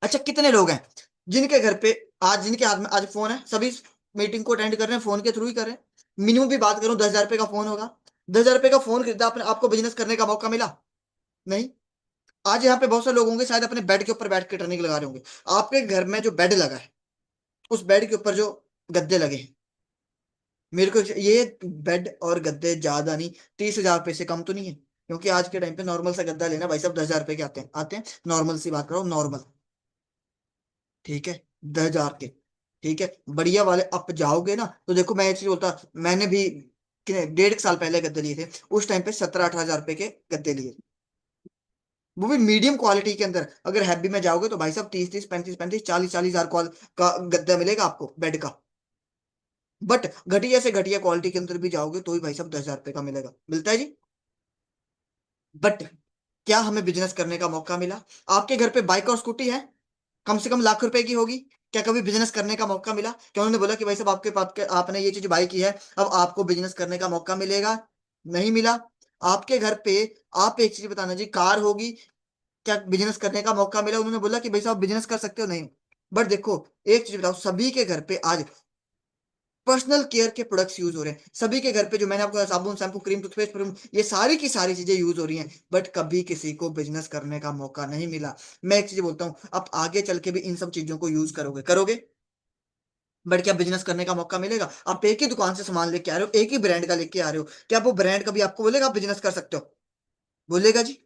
अच्छा कितने लोग हैं जिनके घर पे आज, जिनके हाथ में आज फोन है, सभी मीटिंग को अटेंड कर रहे हैं फोन के थ्रू ही कर रहे हैं, मिनिमम भी बात करूं 10,000 रुपए का फोन होगा, 10,000 रुपए का फोन खरीदा आपने, आपको बिजनेस करने का मौका मिला? नहीं। आज यहाँ पे बहुत सारे लोग होंगे शायद अपने बेड के ऊपर बैठ के ट्रेनिंग लगा रहे होंगे, आपके घर में जो बेड लगा है, उस बेड के ऊपर जो गद्दे लगे हैं, मेरे को ये बेड और गद्दे ज्यादा नहीं, 30,000 रुपए से कम तो नहीं है, क्योंकि आज के टाइम पे नॉर्मल सा गद्दा लेना भाई साहब 10,000 रुपए के आते हैं, आते हैं, नॉर्मल सी बात करो, नॉर्मल, ठीक है, 10,000 के, ठीक है, बढ़िया वाले आप जाओगे ना, तो देखो मैं एक चीज बोलता, मैंने भी 1.5 साल पहले गद्दे लिए थे, उस टाइम पे 17-18 हजार रुपए के गद्दे लिए, वो भी मीडियम क्वालिटी के अंदर, अगर हैवी में जाओगे तो भाई साहब 30-30, 35-35, 40-40 हजार का गद्दा मिलेगा आपको बेड का, बट घटिया से घटिया क्वालिटी के अंदर भी जाओगे तो ही भाई साहब 10,000 रुपए का मिलेगा, मिलता है जी। बट क्या हमें बिजनेस करने का मौका मिला? आपके घर पे बाइक और स्कूटी है, कम से कम लाख रुपए की होगी, क्या कभी बिजनेस करने का मौका मिला? क्या उन्होंने बोला कि भाई साहब आपके पास आपने ये चीज बाई की है, अब आपको बिजनेस करने का मौका मिलेगा? नहीं मिला। आपके घर पे, आप एक चीज बताना जी, कार होगी, क्या बिजनेस करने का मौका मिला? उन्होंने बोला कि भाई साहब बिजनेस कर सकते हो? नहीं। बट देखो, एक चीज बताओ, सभी के घर पे आज पर्सनल केयर के प्रोडक्ट्स यूज हो रहे हैं, सभी के घर पे, जो मैंने आपको साबुन, शैम्पू, क्रीम, टूथपेस्ट, परफ्यूम, ये सारी की सारी चीजें यूज हो रही हैं, बट कभी किसी को बिजनेस करने का मौका नहीं मिला। मैं एक चीज बोलता हूँ, आप आगे चल के भी इन सब चीजों को यूज करोगे, करोगे, बट क्या बिजनेस करने का मौका मिलेगा? आप एक ही दुकान से सामान लेके आ रहे हो, एक ही ब्रांड का लेके आ रहे हो, क्या वो ब्रांड कभी आपको बोलेगा आप बिजनेस कर सकते हो? बोलेगा जी?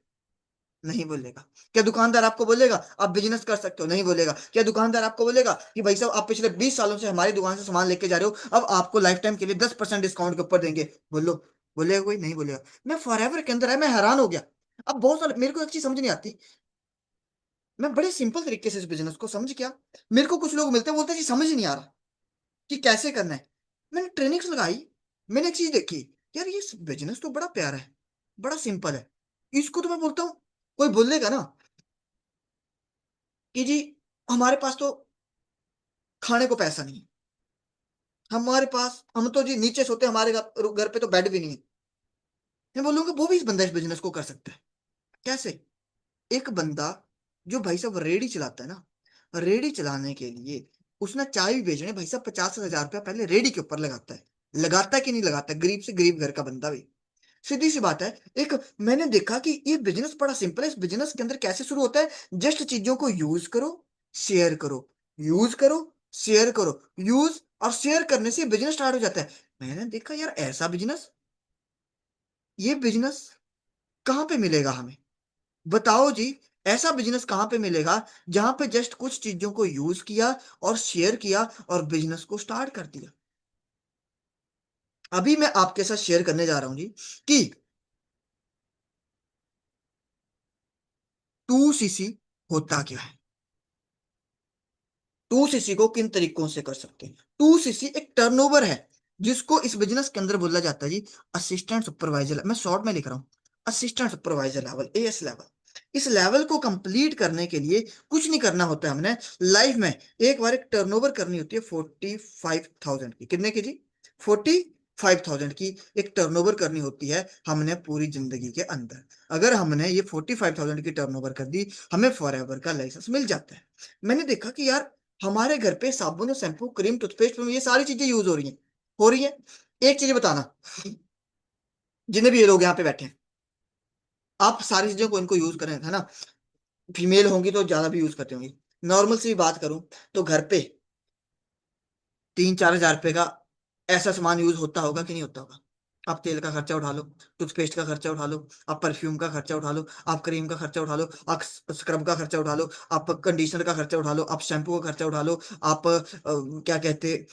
नहीं बोलेगा। क्या दुकानदार आपको बोलेगा आप बिजनेस कर सकते हो? नहीं बोलेगा। क्या दुकानदार आपको बोलेगा कि भाई साहब आप पिछले 20 सालों से हमारी दुकान से सामान लेके जा रहे हो, अब आपको लाइफ टाइम के लिए 10% डिस्काउंट के ऊपर देंगे? बोलो। बोलेगा कोई? नहीं बोलेगा। मैं फॉरएवर के अंदर है, मैं हैरान हो गया। अब बहुत सारे, मेरे को एक चीज समझ नहीं आती, मैं बड़े सिंपल तरीके से इस बिजनेस को समझ गया, मेरे को कुछ लोग मिलते हैं बोलते हैं जी समझ ही नहीं आ रहा कि कैसे करना है। मैंने ट्रेनिंग्स लगाई, मैंने एक चीज देखी, यार ये बिजनेस तो बड़ा प्यारा है, बड़ा सिंपल है, इसको तो मैं बोलता हूँ, कोई बोलेगा ना कि जी हमारे पास तो खाने को पैसा नहीं है, हमारे पास, हम तो जी नीचे सोते हैं, हमारे घर घर पे तो बेड भी नहीं है, मैं बोलूंगा वो भी इस बंदा इस बिजनेस को कर सकता है। कैसे? एक बंदा जो भाई साहब रेडी चलाता है ना, रेडी चलाने के लिए उसने चाय भी बेचने भाई साहब 50,000 रुपया पहले रेडी के ऊपर लगाता है। लगाता है कि नहीं लगाता? गरीब से गरीब घर का बंदा भी। सीधी सी बात है। एक मैंने देखा कि ये बिजनेस बड़ा सिंपल है। इस बिजनेस के अंदर कैसे शुरू होता है? जस्ट चीजों को यूज करो, शेयर करो, यूज करो, शेयर करो, यूज और शेयर करने से बिजनेस स्टार्ट हो जाता है। मैंने देखा यार ऐसा बिजनेस, ये बिजनेस कहाँ पे मिलेगा हमें? बताओ जी। ऐसा बिजनेस कहाँ पे मिलेगा जहां पे जस्ट कुछ चीजों को यूज किया और शेयर किया और बिजनेस को स्टार्ट कर दिया? अभी मैं आपके साथ शेयर करने जा रहा हूं जी कि 2cc होता क्या है, 2cc को किन तरीकों से कर सकते हैं। 2cc एक टर्नओवर है जिसको इस बिजनेस के अंदर बोला जाता है जी असिस्टेंट सुपरवाइजर। मैं शॉर्ट में लिख रहा हूँ, assistant supervisor level, as level. इस लेवल को कंप्लीट करने के लिए कुछ नहीं करना होता है हमने लाइफ में। एक बार एक टर्नओवर करनी होती है 45,000 की। कितने की जी? 45,000 की एक टर्नओवर करनी होती है हमने पूरी जिंदगी के अंदर। अगर हमने ये 45,000 की टर्नओवर कर दी, हमें फॉर एवर का लाइसेंस मिल जाता है। मैंने देखा कि यार हमारे घर पे साबुन, शैम्पू, क्रीम, टूथपेस्ट, ये सारी चीजें यूज हो रही हैं, हो रही है। एक चीज बताना, जितने भी ये लोग यहाँ पे बैठे हैं, आप सारी चीजों को इनको यूज करें, है ना? फीमेल होंगी तो ज्यादा भी यूज करती होंगी। नॉर्मल सी बात करूं तो घर पे 3-4 हजार रुपए का ऐसा सामान यूज होता होगा कि नहीं होता होगा? आप तेल का खर्चा उठा लो, टूथपेस्ट का खर्चा उठा लो, आप परफ्यूम का खर्चा उठा लो, आप क्रीम का खर्चा उठा लो, आप स्क्रब का खर्चा उठा लो, आप कंडीशनर का खर्चा उठा लो, आप शैम्पू का खर्चा उठा लो, आप क्या कहते,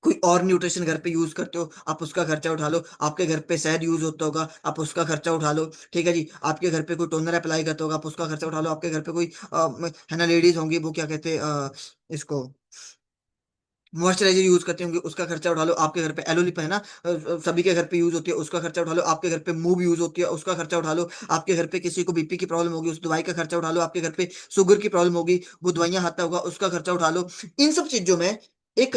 कोई और न्यूट्रिशन घर पे यूज करते हो, आप उसका खर्चा उठा लो। आपके घर पे शहद यूज होता होगा, आप उसका खर्चा उठा लो। ठीक है जी। आपके घर पे कोई टोनर अप्लाई करता होगा, आप उसका खर्चा उठा लो। आपके घर पे कोई है ना, लेडीज होंगी, वो क्या कहते हैं इसको, मॉइस्चराइजर यूज करते होंगे, उसका खर्चा उठा लो। आपके घर पे एलोलिप है ना, सभी के घर पे यूज होती है, उसका खर्चा उठा लो। आपके घर पे मूव यूज होती है, उसका खर्चा उठा लो। आपके घर पे किसी को बीपी की प्रॉब्लम होगी, उस दवाई का खर्चा उठा लो। आपके घर पे शुगर की प्रॉब्लम होगी, वो दवाइयां खाता होगा, उसका खर्चा उठा लो। इन सब चीजों में एक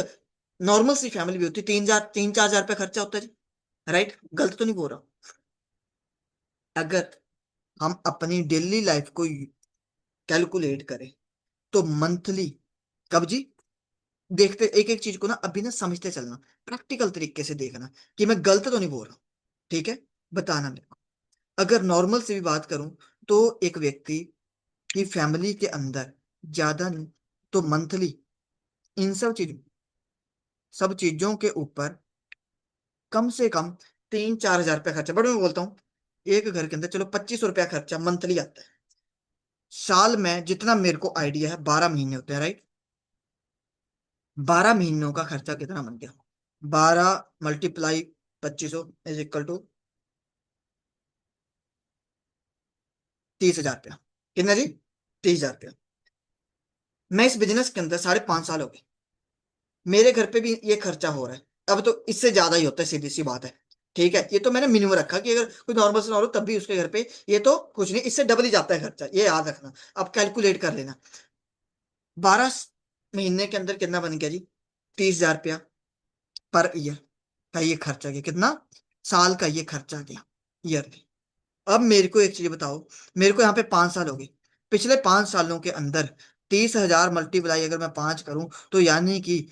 नॉर्मल सी फैमिली भी होती है, 3-4 हजार रुपये खर्चा होता है जी। राइट? गलत तो नहीं बोल रहा हूं? अगर हम अपनी डेली लाइफ को कैलकुलेट करें तो मंथली, कब जी? देखते एक एक चीज को ना, अभी ना समझते चलना, प्रैक्टिकल तरीके से देखना कि मैं गलत तो नहीं बोल रहा हूं। ठीक है? बताना मेरे को। अगर नॉर्मल से भी बात करूं तो एक व्यक्ति की फैमिली के अंदर ज्यादा नहीं तो मंथली इन सब चीजों के ऊपर कम से कम 3-4 हजार रुपया खर्चा, बट मैं बोलता हूँ एक घर के अंदर चलो 2500 रुपया खर्चा मंथली आता है। साल में जितना मेरे को आइडिया है 12 महीने होते हैं, राइट? 12 महीनों का खर्चा कितना बन गया? 12 × 2500 इज इक्वल टू 30,000 रुपया। कितना जी? 30,000 रुपया। मैं इस बिजनेस के अंदर 5.5 साल हो गए, मेरे घर पे भी ये खर्चा हो रहा है। अब तो इससे ज्यादा ही होता है, सीधी सी बात है। ठीक है? ये तो मैंने मिनिमम रखा कि अगर कोई नॉर्मल से नॉर्मल तब भी उसके घर पे ये तो कुछ नहीं, इससे डबल ही जाता है खर्चा, ये याद रखना। अब कैलकुलेट कर लेना, 12 महीने के अंदर कितना बन गया जी? 30,000 रुपया पर ईयर का ये खर्चा गया। कितना? साल का ये खर्चा गया, ईयर। अब मेरे को एक चीज बताओ, मेरे को यहाँ पे 5 साल हो गए। पिछले 5 सालों के अंदर 30,000 मल्टीप्लाई अगर मैं 5 करूं तो यानी कि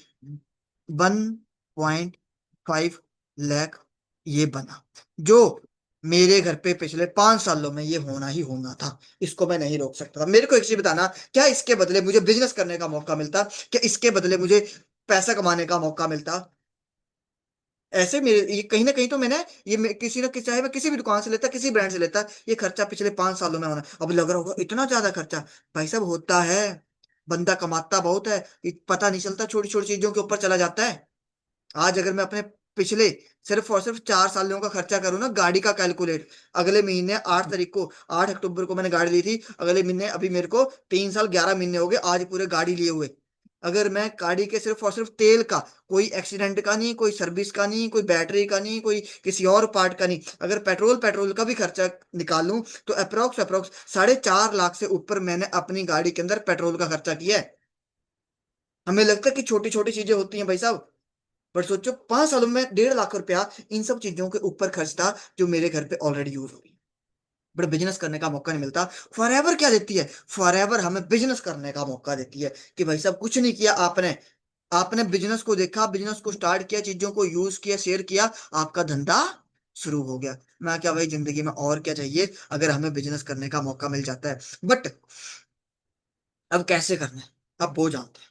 1.5 लाख ये बना, जो मेरे घर पे पिछले 5 सालों में ये होना ही होना था। इसको मैं नहीं रोक सकता था। मेरे को एक चीज बताना, क्या इसके बदले मुझे बिजनेस करने का मौका मिलता? क्या इसके बदले मुझे पैसा कमाने का मौका मिलता? ऐसे मेरे ये कहीं ना कहीं तो मैंने किसी ना किसी, चाहे मैं किसी भी दुकान से लेता, किसी ब्रांड से लेता, ये खर्चा पिछले 5 सालों में होना। अब लग रहा होगा इतना ज्यादा खर्चा। भाई साहब होता है, बंदा कमाता बहुत है, पता नहीं चलता, छोटी छोटी चीजों के ऊपर चला जाता है। आज अगर मैं अपने पिछले सिर्फ और सिर्फ 4 सालों का खर्चा करूँ ना, गाड़ी का कैलकुलेट, अगले महीने 8 तारीख को, 8 अक्टूबर को मैंने गाड़ी ली थी। अगले महीने, अभी मेरे को 3 साल 11 महीने हो गए आज पूरे गाड़ी लिए हुए। अगर मैं गाड़ी के सिर्फ और सिर्फ तेल का, कोई एक्सीडेंट का नहीं, कोई सर्विस का नहीं, कोई बैटरी का नहीं, कोई किसी और पार्ट का नहीं, अगर पेट्रोल पेट्रोल का भी खर्चा निकालूं तो अप्रोक्स अप्रोक्स 4.5 लाख से ऊपर मैंने अपनी गाड़ी के अंदर पेट्रोल का खर्चा किया है। हमें लगता है कि छोटी छोटी चीजें होती हैं भाई साहब, पर सोचो 5 सालों में 1.5 लाख रुपया इन सब चीजों के ऊपर खर्च था जो मेरे घर पे ऑलरेडी यूज हो रही है। बट बिजनेस करने का मौका नहीं मिलता। फॉरएवर क्या देती है? फॉरएवर हमें बिजनेस करने का मौका देती है कि भाई साहब कुछ नहीं किया आपने, आपने बिजनेस को देखा, बिजनेस को स्टार्ट किया, चीजों को यूज किया, शेयर किया, आपका धंधा शुरू हो गया। मैं क्या भाई, जिंदगी में और क्या चाहिए अगर हमें बिजनेस करने का मौका मिल जाता है। बट अब कैसे करना है, अब वो जानते हैं।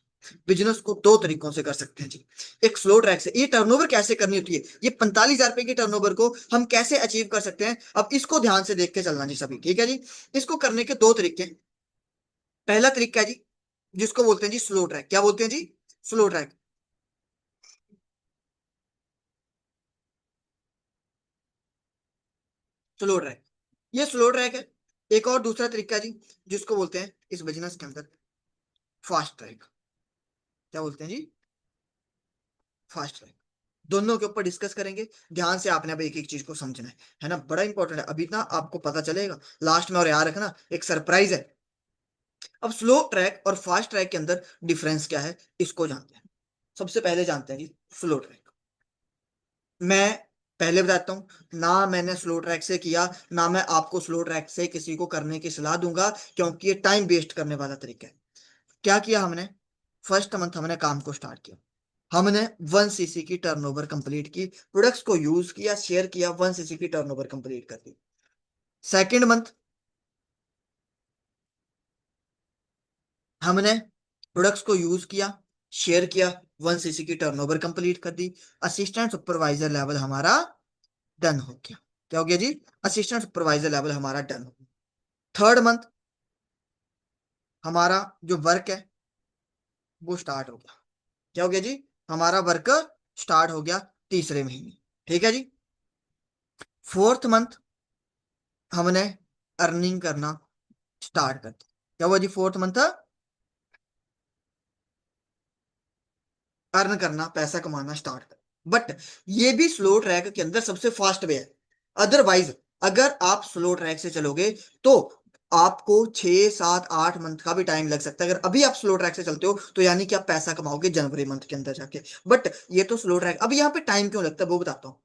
बिजनेस को दो तरीकों से कर सकते हैं जी। एक स्लो ट्रैक से, ये टर्नओवर कैसे करनी होती है, ये 45,000 रुपए की टर्नओवर को हम कैसे अचीव कर सकते हैं, अब इसको ध्यान से देख के चलना जी सभी, ठीक है जी। इसको करने के दो तरीके हैं। पहला तरीका है जी, जिसको बोलते हैं जी स्लो ट्रैक। क्या बोलते हैं जी? Slow track. स्लो ट्रैक, ये स्लो ट्रैक है। एक और दूसरा तरीका है जी, जिसको बोलते हैं इस बिजनेस के अंदर फास्ट ट्रैक। क्या बोलते हैं जी? Fast track. दोनों के ऊपर डिस्कस करेंगे। ध्यान से आपने अब एक एक चीज को समझना है ना, बड़ा इंपॉर्टेंट है। अभी ना आपको पता चलेगा लास्ट में, और याद रखना एक सरप्राइज है। अब स्लो ट्रैक और फास्ट ट्रैक के अंदर डिफरेंस क्या है, इसको जानते हैं। सबसे पहले जानते हैं जी स्लो ट्रैक। मैं पहले बताता हूं ना, मैंने स्लो ट्रैक से किया, ना मैं आपको स्लो ट्रैक से किसी को करने की सलाह दूंगा, क्योंकि ये टाइम वेस्ट करने वाला तरीका है। क्या किया हमने? फर्स्ट मंथ हमने काम को स्टार्ट किया, हमने 1 सीसी की टर्नओवर कंप्लीट की, प्रोडक्ट्स को यूज किया, शेयर किया, 1 सीसी की टर्नओवर कंप्लीट कर दी। सेकेंड मंथ हमने प्रोडक्ट्स को यूज किया, शेयर किया, 1 सीसी की टर्नओवर कंप्लीट कर दी। असिस्टेंट सुपरवाइजर लेवल हमारा डन हो गया। क्या हो गया जी? असिस्टेंट सुपरवाइजर लेवल हमारा डन हो गया। थर्ड मंथ हमारा जो वर्क है वो स्टार्ट हो गया। क्या हो गया जी? हमारा वर्क स्टार्ट हो गया तीसरे महीने। ठीक है जी। फोर्थ मंथ हमने अर्निंग करना स्टार्ट कर दिया। क्या हुआ जी? फोर्थ मंथ अर्न करना, पैसा कमाना स्टार्ट कर। बट ये भी स्लो ट्रैक के अंदर सबसे फास्ट वे है। अदरवाइज अगर आप स्लो ट्रैक से चलोगे तो आपको 6 7 8 मंथ का भी टाइम लग सकता है। अगर अभी आप स्लो ट्रैक से चलते हो तो यानी कि आप पैसा कमाओगे जनवरी मंथ के अंदर जाके। बट ये तो स्लो ट्रैक। अब यहाँ पे टाइम क्यों लगता है वो बताता हूँ।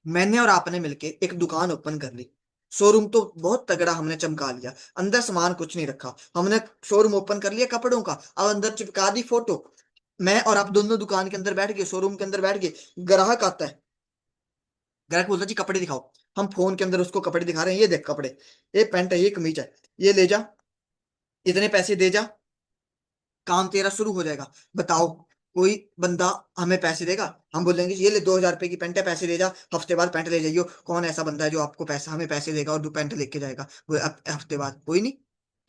मैंने और आपने मिलके एक दुकान ओपन कर ली, शोरूम तो बहुत तगड़ा हमने चमका लिया, अंदर सामान कुछ नहीं रखा, हमने शोरूम ओपन कर लिया कपड़ों का, अब अंदर चिपका दी फोटो। मैं और आप दोनों दुकान के अंदर बैठ गए, शोरूम के अंदर बैठ गए। ग्राहक आता है, ग्राहक बोलता है जी कपड़े दिखाओ। हम फोन के अंदर उसको कपड़े दिखा रहे हैं, ये देख कपड़े, ये पैंट है, ये कमीज है, ये ले जा, इतने पैसे दे जा, काम तेरा शुरू हो जाएगा। बताओ कोई बंदा हमें पैसे देगा? हम बोलेंगे ये ले 2,000 रुपए की पैंट है, पैसे ले जा, हफ्ते बाद पैंट ले जाइयो। कौन ऐसा बंदा है जो आपको पैसा, हमें पैसे देगा और दो पैंट लेके जाएगा वो हफ्ते बाद? कोई नहीं।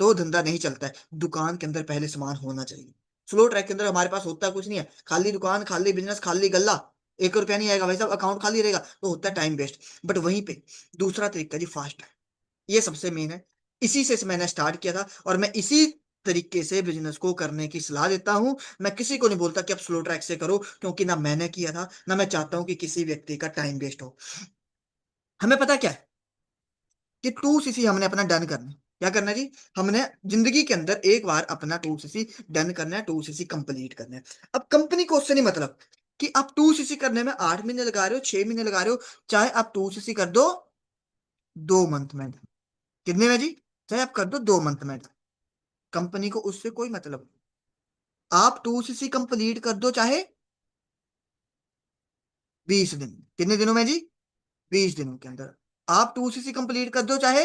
तो धंधा नहीं चलता है। दुकान के अंदर पहले सामान होना चाहिए। स्लो ट्रैक के अंदर हमारे पास होता कुछ नहीं है, खाली दुकान, खाली बिजनेस, खाली गल्ला, 1 रुपया नहीं आएगा भाई साहब, अकाउंट खाली रहेगा, तो होता है टाइम वेस्ट। बट वहीं पे दूसरा तरीका जी फास्ट है, ये सबसे मेन है। इसी से मैंने स्टार्ट किया था और मैं इसी तरीके से बिजनेस को करने की सलाह देता हूं। मैं किसी को नहीं बोलता कि आप स्लो ट्रैक से करो, क्योंकि ना मैंने किया था, ना मैं चाहता हूं कि किसी व्यक्ति का टाइम वेस्ट हो। हमें पता क्या है कि 2 सीसी हमने अपना डन करना है। क्या करना है जी? हमने जिंदगी के अंदर एक बार अपना 2 सीसी डन करना है, 2 सीसी कंप्लीट करना है। अब कंपनी को उससे नहीं मतलब कि आप 2 सीसी करने में 8 महीने लगा रहे हो, 6 महीने लगा रहे हो, चाहे आप 2 सीसी कर दो 2 मंथ में। कितने में जी? चाहे आप कर दो 2 मंथ में, कंपनी को उससे कोई मतलब नहीं। आप 2 सीसी कंप्लीट कर दो चाहे 20 दिन, कितने दिनों में जी? 20 दिनों के अंदर। आप 2 सीसी कंप्लीट कर दो चाहे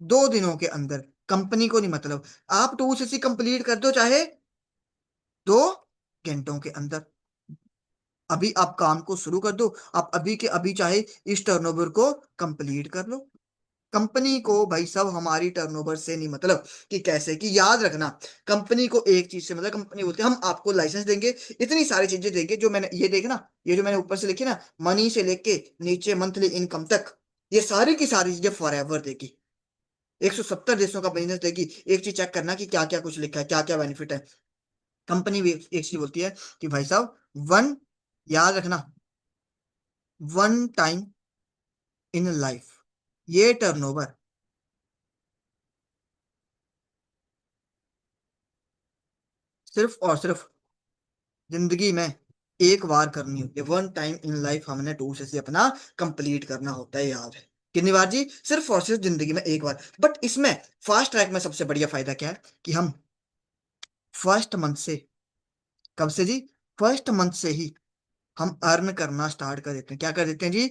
2 दिनों के अंदर, कंपनी को नहीं मतलब। आप 2 सीसी कंप्लीट कर दो चाहे 2 घंटों के अंदर। अभी आप काम को शुरू कर दो, आप अभी के अभी चाहे इस टर्नओवर को कंप्लीट कर लो। कंपनी को भाई साहब हमारी टर्नओवर से नहीं मतलब कि कैसे, कि याद रखना, कंपनी को एक चीज से मतलब, कंपनी बोलते हैं हम आपको लाइसेंस देंगे, इतनी सारी चीजें देंगे, जो मैंने ये देखना, ये जो मैंने ऊपर से लिखी ना, मनी से लेके नीचे मंथली इनकम तक, ये सारी की सारी चीजें फॉर एवर देगी। 170 देशों का बिजनेस देगी। एक चीज चेक करना कि क्या क्या कुछ लिखा है, क्या क्या बेनिफिट है। कंपनी भी एक चीज बोलती है कि भाई साहब वन, याद रखना, वन टाइम इन लाइफ, ये टर्नओवर सिर्फ और सिर्फ जिंदगी में एक बार करनी होती है। वन टाइम इन लाइफ हमने 2 से अपना कंप्लीट करना होता है, याद है। कितनी बार जी? सिर्फ और सिर्फ जिंदगी में एक बार। बट इसमें फास्ट ट्रैक में सबसे बढ़िया फायदा क्या है कि हम फर्स्ट मंथ से, कब से जी? फर्स्ट मंथ से ही हम अर्न करना स्टार्ट कर देते हैं। क्या कर देते हैं जी?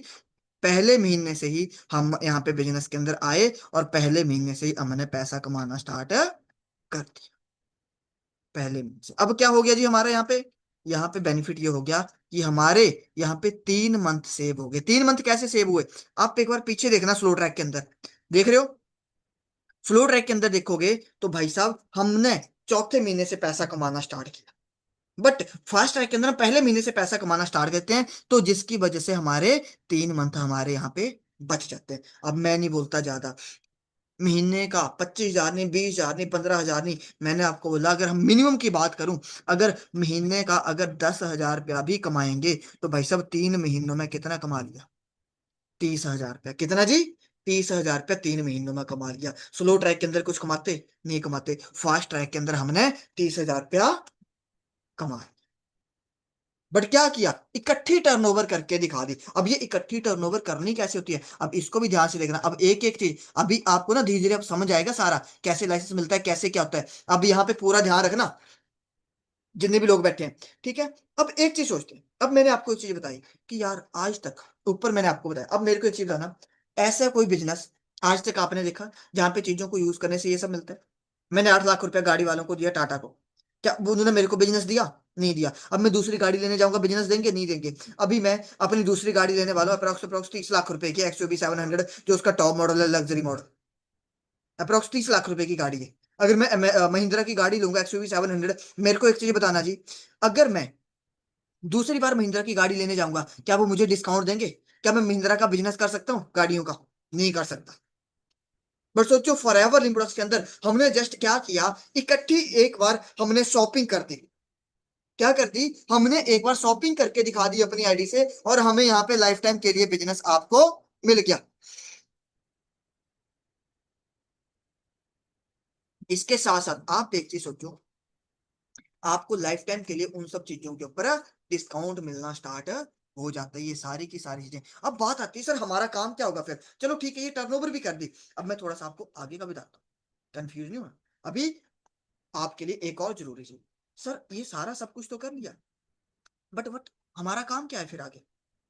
पहले महीने से ही हम यहाँ पे बिजनेस के अंदर आए और पहले महीने से ही हमने पैसा कमाना स्टार्ट कर दिया। पहले महीने से। अब क्या हो गया जी हमारे यहाँ पे बेनिफिट ये हो गया कि हमारे यहाँ पे 3 मंथ सेव हो गए। 3 मंथ कैसे सेव हुए? आप एक बार पीछे देखना, स्लो ट्रैक के अंदर देख रहे हो? फ्लो ट्रैक के अंदर देखोगे तो भाई साहब हमने चौथे महीने से पैसा कमाना स्टार्ट किया। बट फास्ट ट्रैक के अंदर हम पहले महीने से पैसा कमाना स्टार्ट करते हैं, तो जिसकी वजह से हमारे 3 मंथ हमारे यहाँ पे बच जाते हैं। अब मैं नहीं बोलता ज्यादा, महीने का 25,000 नहीं, 20,000 नहीं, 15,000 नहीं, मैंने आपको बोला अगर हम मिनिमम की बात करूं, अगर महीने का अगर 10,000 रुपया भी कमाएंगे तो भाई साहब 3 महीनों में कितना कमा लिया? 30,000 रुपया। कितना जी? 30,000 रुपया 3 महीनों में कमा लिया। स्लो ट्रैक के अंदर कुछ कमाते नहीं कमाते, फास्ट ट्रैक के अंदर हमने 30,000 रुपया कमाया। बट क्या किया? इकट्ठी टर्नओवर करके दिखा दी। अब ये इकट्ठी टर्नओवर करनी कैसे होती है, अब इसको भी ध्यान से देखना। अब एक एक चीज अभी आपको ना धीरे धीरे अब समझ आएगा सारा, कैसे लाइसेंस मिलता है, कैसे क्या होता है। अब यहाँ पे पूरा ध्यान रखना, जितने भी लोग बैठे हैं, ठीक है? अब एक चीज सोचते हैं, अब मैंने आपको एक चीज बताई कि यार आज तक, ऊपर मैंने आपको बताया, अब मेरे को एक चीज बताना, ऐसा कोई बिजनेस आज तक आपने देखा जहां पे चीजों को यूज करने से ये सब मिलता है? मैंने 8 लाख रुपया गाड़ी वालों को दिया, टाटा को, क्या वो उन्होंने मेरे को बिजनेस दिया? नहीं दिया। अब मैं दूसरी गाड़ी लेने जाऊंगा, बिजनेस देंगे? नहीं देंगे। अभी मैं अपनी दूसरी गाड़ी लेने वाला हूँ, अप्रोक्स अप्रोक्स 30 लाख रुपए की XUV 700, जो उसका टॉप मॉडल है, लग्जरी मॉडल, अप्रोक्स 30 लाख रुपए की गाड़ी है। अगर मैं महिंद्रा की गाड़ी लूंगा XUV 700, मेरे को एक चीज बताना जी, अगर मैं दूसरी बार महिंद्रा की गाड़ी लेने जाऊंगा, क्या वो मुझे डिस्काउंट देंगे? क्या मैं महिंद्रा का बिजनेस कर सकता हूँ गाड़ियों का? नहीं कर सकता। बट सोचो, फॉरएवर लिमिटेड के अंदर हमने जस्ट क्या किया, इकट्ठी एक बार हमने शॉपिंग कर दी। क्या कर दी? हमने एक बार शॉपिंग करके दिखा दी अपनी आईडी से, और हमें यहाँ पे लाइफ टाइम के लिए बिजनेस आपको मिल गया। इसके साथ साथ आप एक चीज सोचो, आपको लाइफ टाइम के लिए उन सब चीजों के ऊपर डिस्काउंट मिलना स्टार्ट हो जाता है। ये सारी की सारी चीजें। अब बात आती है सर हमारा काम क्या होगा फिर? चलो ठीक है, ये टर्नओवर भी कर दी। अब मैं थोड़ा सा आपको आगे का बताता हूँ, कंफ्यूज नहीं हुआ? अभी आपके लिए एक और जरूरी चीज, सर ये सारा सब कुछ तो कर लिया, बट हमारा काम क्या है फिर आगे?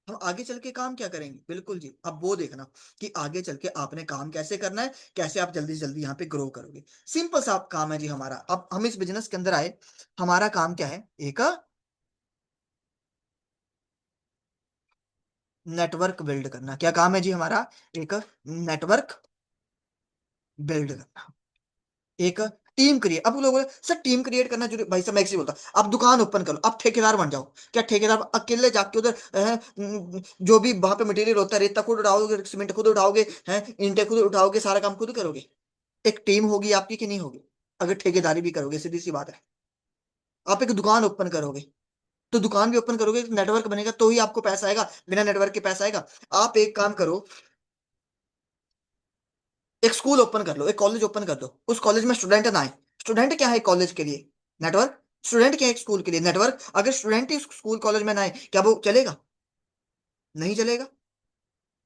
हम आगे चल के काम क्या करेंगे? बिल्कुल जी, अब वो देखना कि आगे चल के आपने काम कैसे करना है, कैसे आप जल्दी से जल्दी यहाँ पे ग्रो करोगे। सिंपल सा आप काम है जी हमारा। अब हम इस बिजनेस के अंदर आए, हमारा काम क्या है? एक नेटवर्क बिल्ड करना। क्या काम है जी हमारा? एक नेटवर्क बिल्ड करना, एक टीम क्रिएट। अब लोग बोले सर टीम क्रिएट करना जरूरी, भाई साहब मैं एक चीज बोलता हूँ, आप दुकान ओपन करो, आप ठेकेदार बन जाओ। क्या ठेकेदार अकेले जाके उधर जो भी वहां पे मटेरियल होता है, रेता खुद उठाओगे, सीमेंट खुद उठाओगे, हैं ईंटें खुद उठाओगे, सारा काम खुद करोगे? एक टीम होगी आपकी कि नहीं होगी? अगर ठेकेदारी भी करोगे, सीधी सी बात है। आप एक दुकान ओपन करोगे, तो दुकान भी ओपन करोगे, नेटवर्क बनेगा तो ही आपको पैसा आएगा, बिना नेटवर्क के पैसा आएगा? आप एक काम करो, एक स्कूल ओपन कर लो, एक कॉलेज ओपन कर दो, उस कॉलेज में स्टूडेंट ना आए। स्टूडेंट क्या है कॉलेज के लिए? नेटवर्क। स्टूडेंट क्या है स्कूल के लिए? नेटवर्क। अगर स्टूडेंट ही स्कूल कॉलेज में ना आए, क्या वो चलेगा? नहीं चलेगा।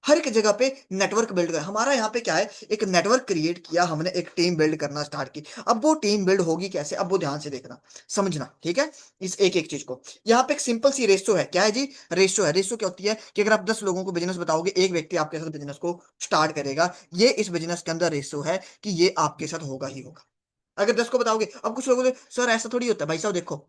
हर एक जगह पे नेटवर्क बिल्ड कर, हमारा यहाँ पे क्या है, एक नेटवर्क क्रिएट किया हमने, एक टीम बिल्ड करना स्टार्ट की। अब वो टीम बिल्ड होगी कैसे? अब वो ध्यान से देखना, समझना, ठीक है? इस एक एक चीज को, यहाँ पे एक सिंपल सी रेशो है। क्या है जी? रेशो है। रेशो क्या होती है कि अगर आप 10 लोगों को बिजनेस बताओगे, एक व्यक्ति आपके साथ बिजनेस को स्टार्ट करेगा। ये इस बिजनेस के अंदर रेशो है कि ये आपके साथ होगा ही होगा। अगर 10 को बताओगे, अब कुछ लोग बोले सर ऐसा थोड़ी होता है। भाई साहब देखो,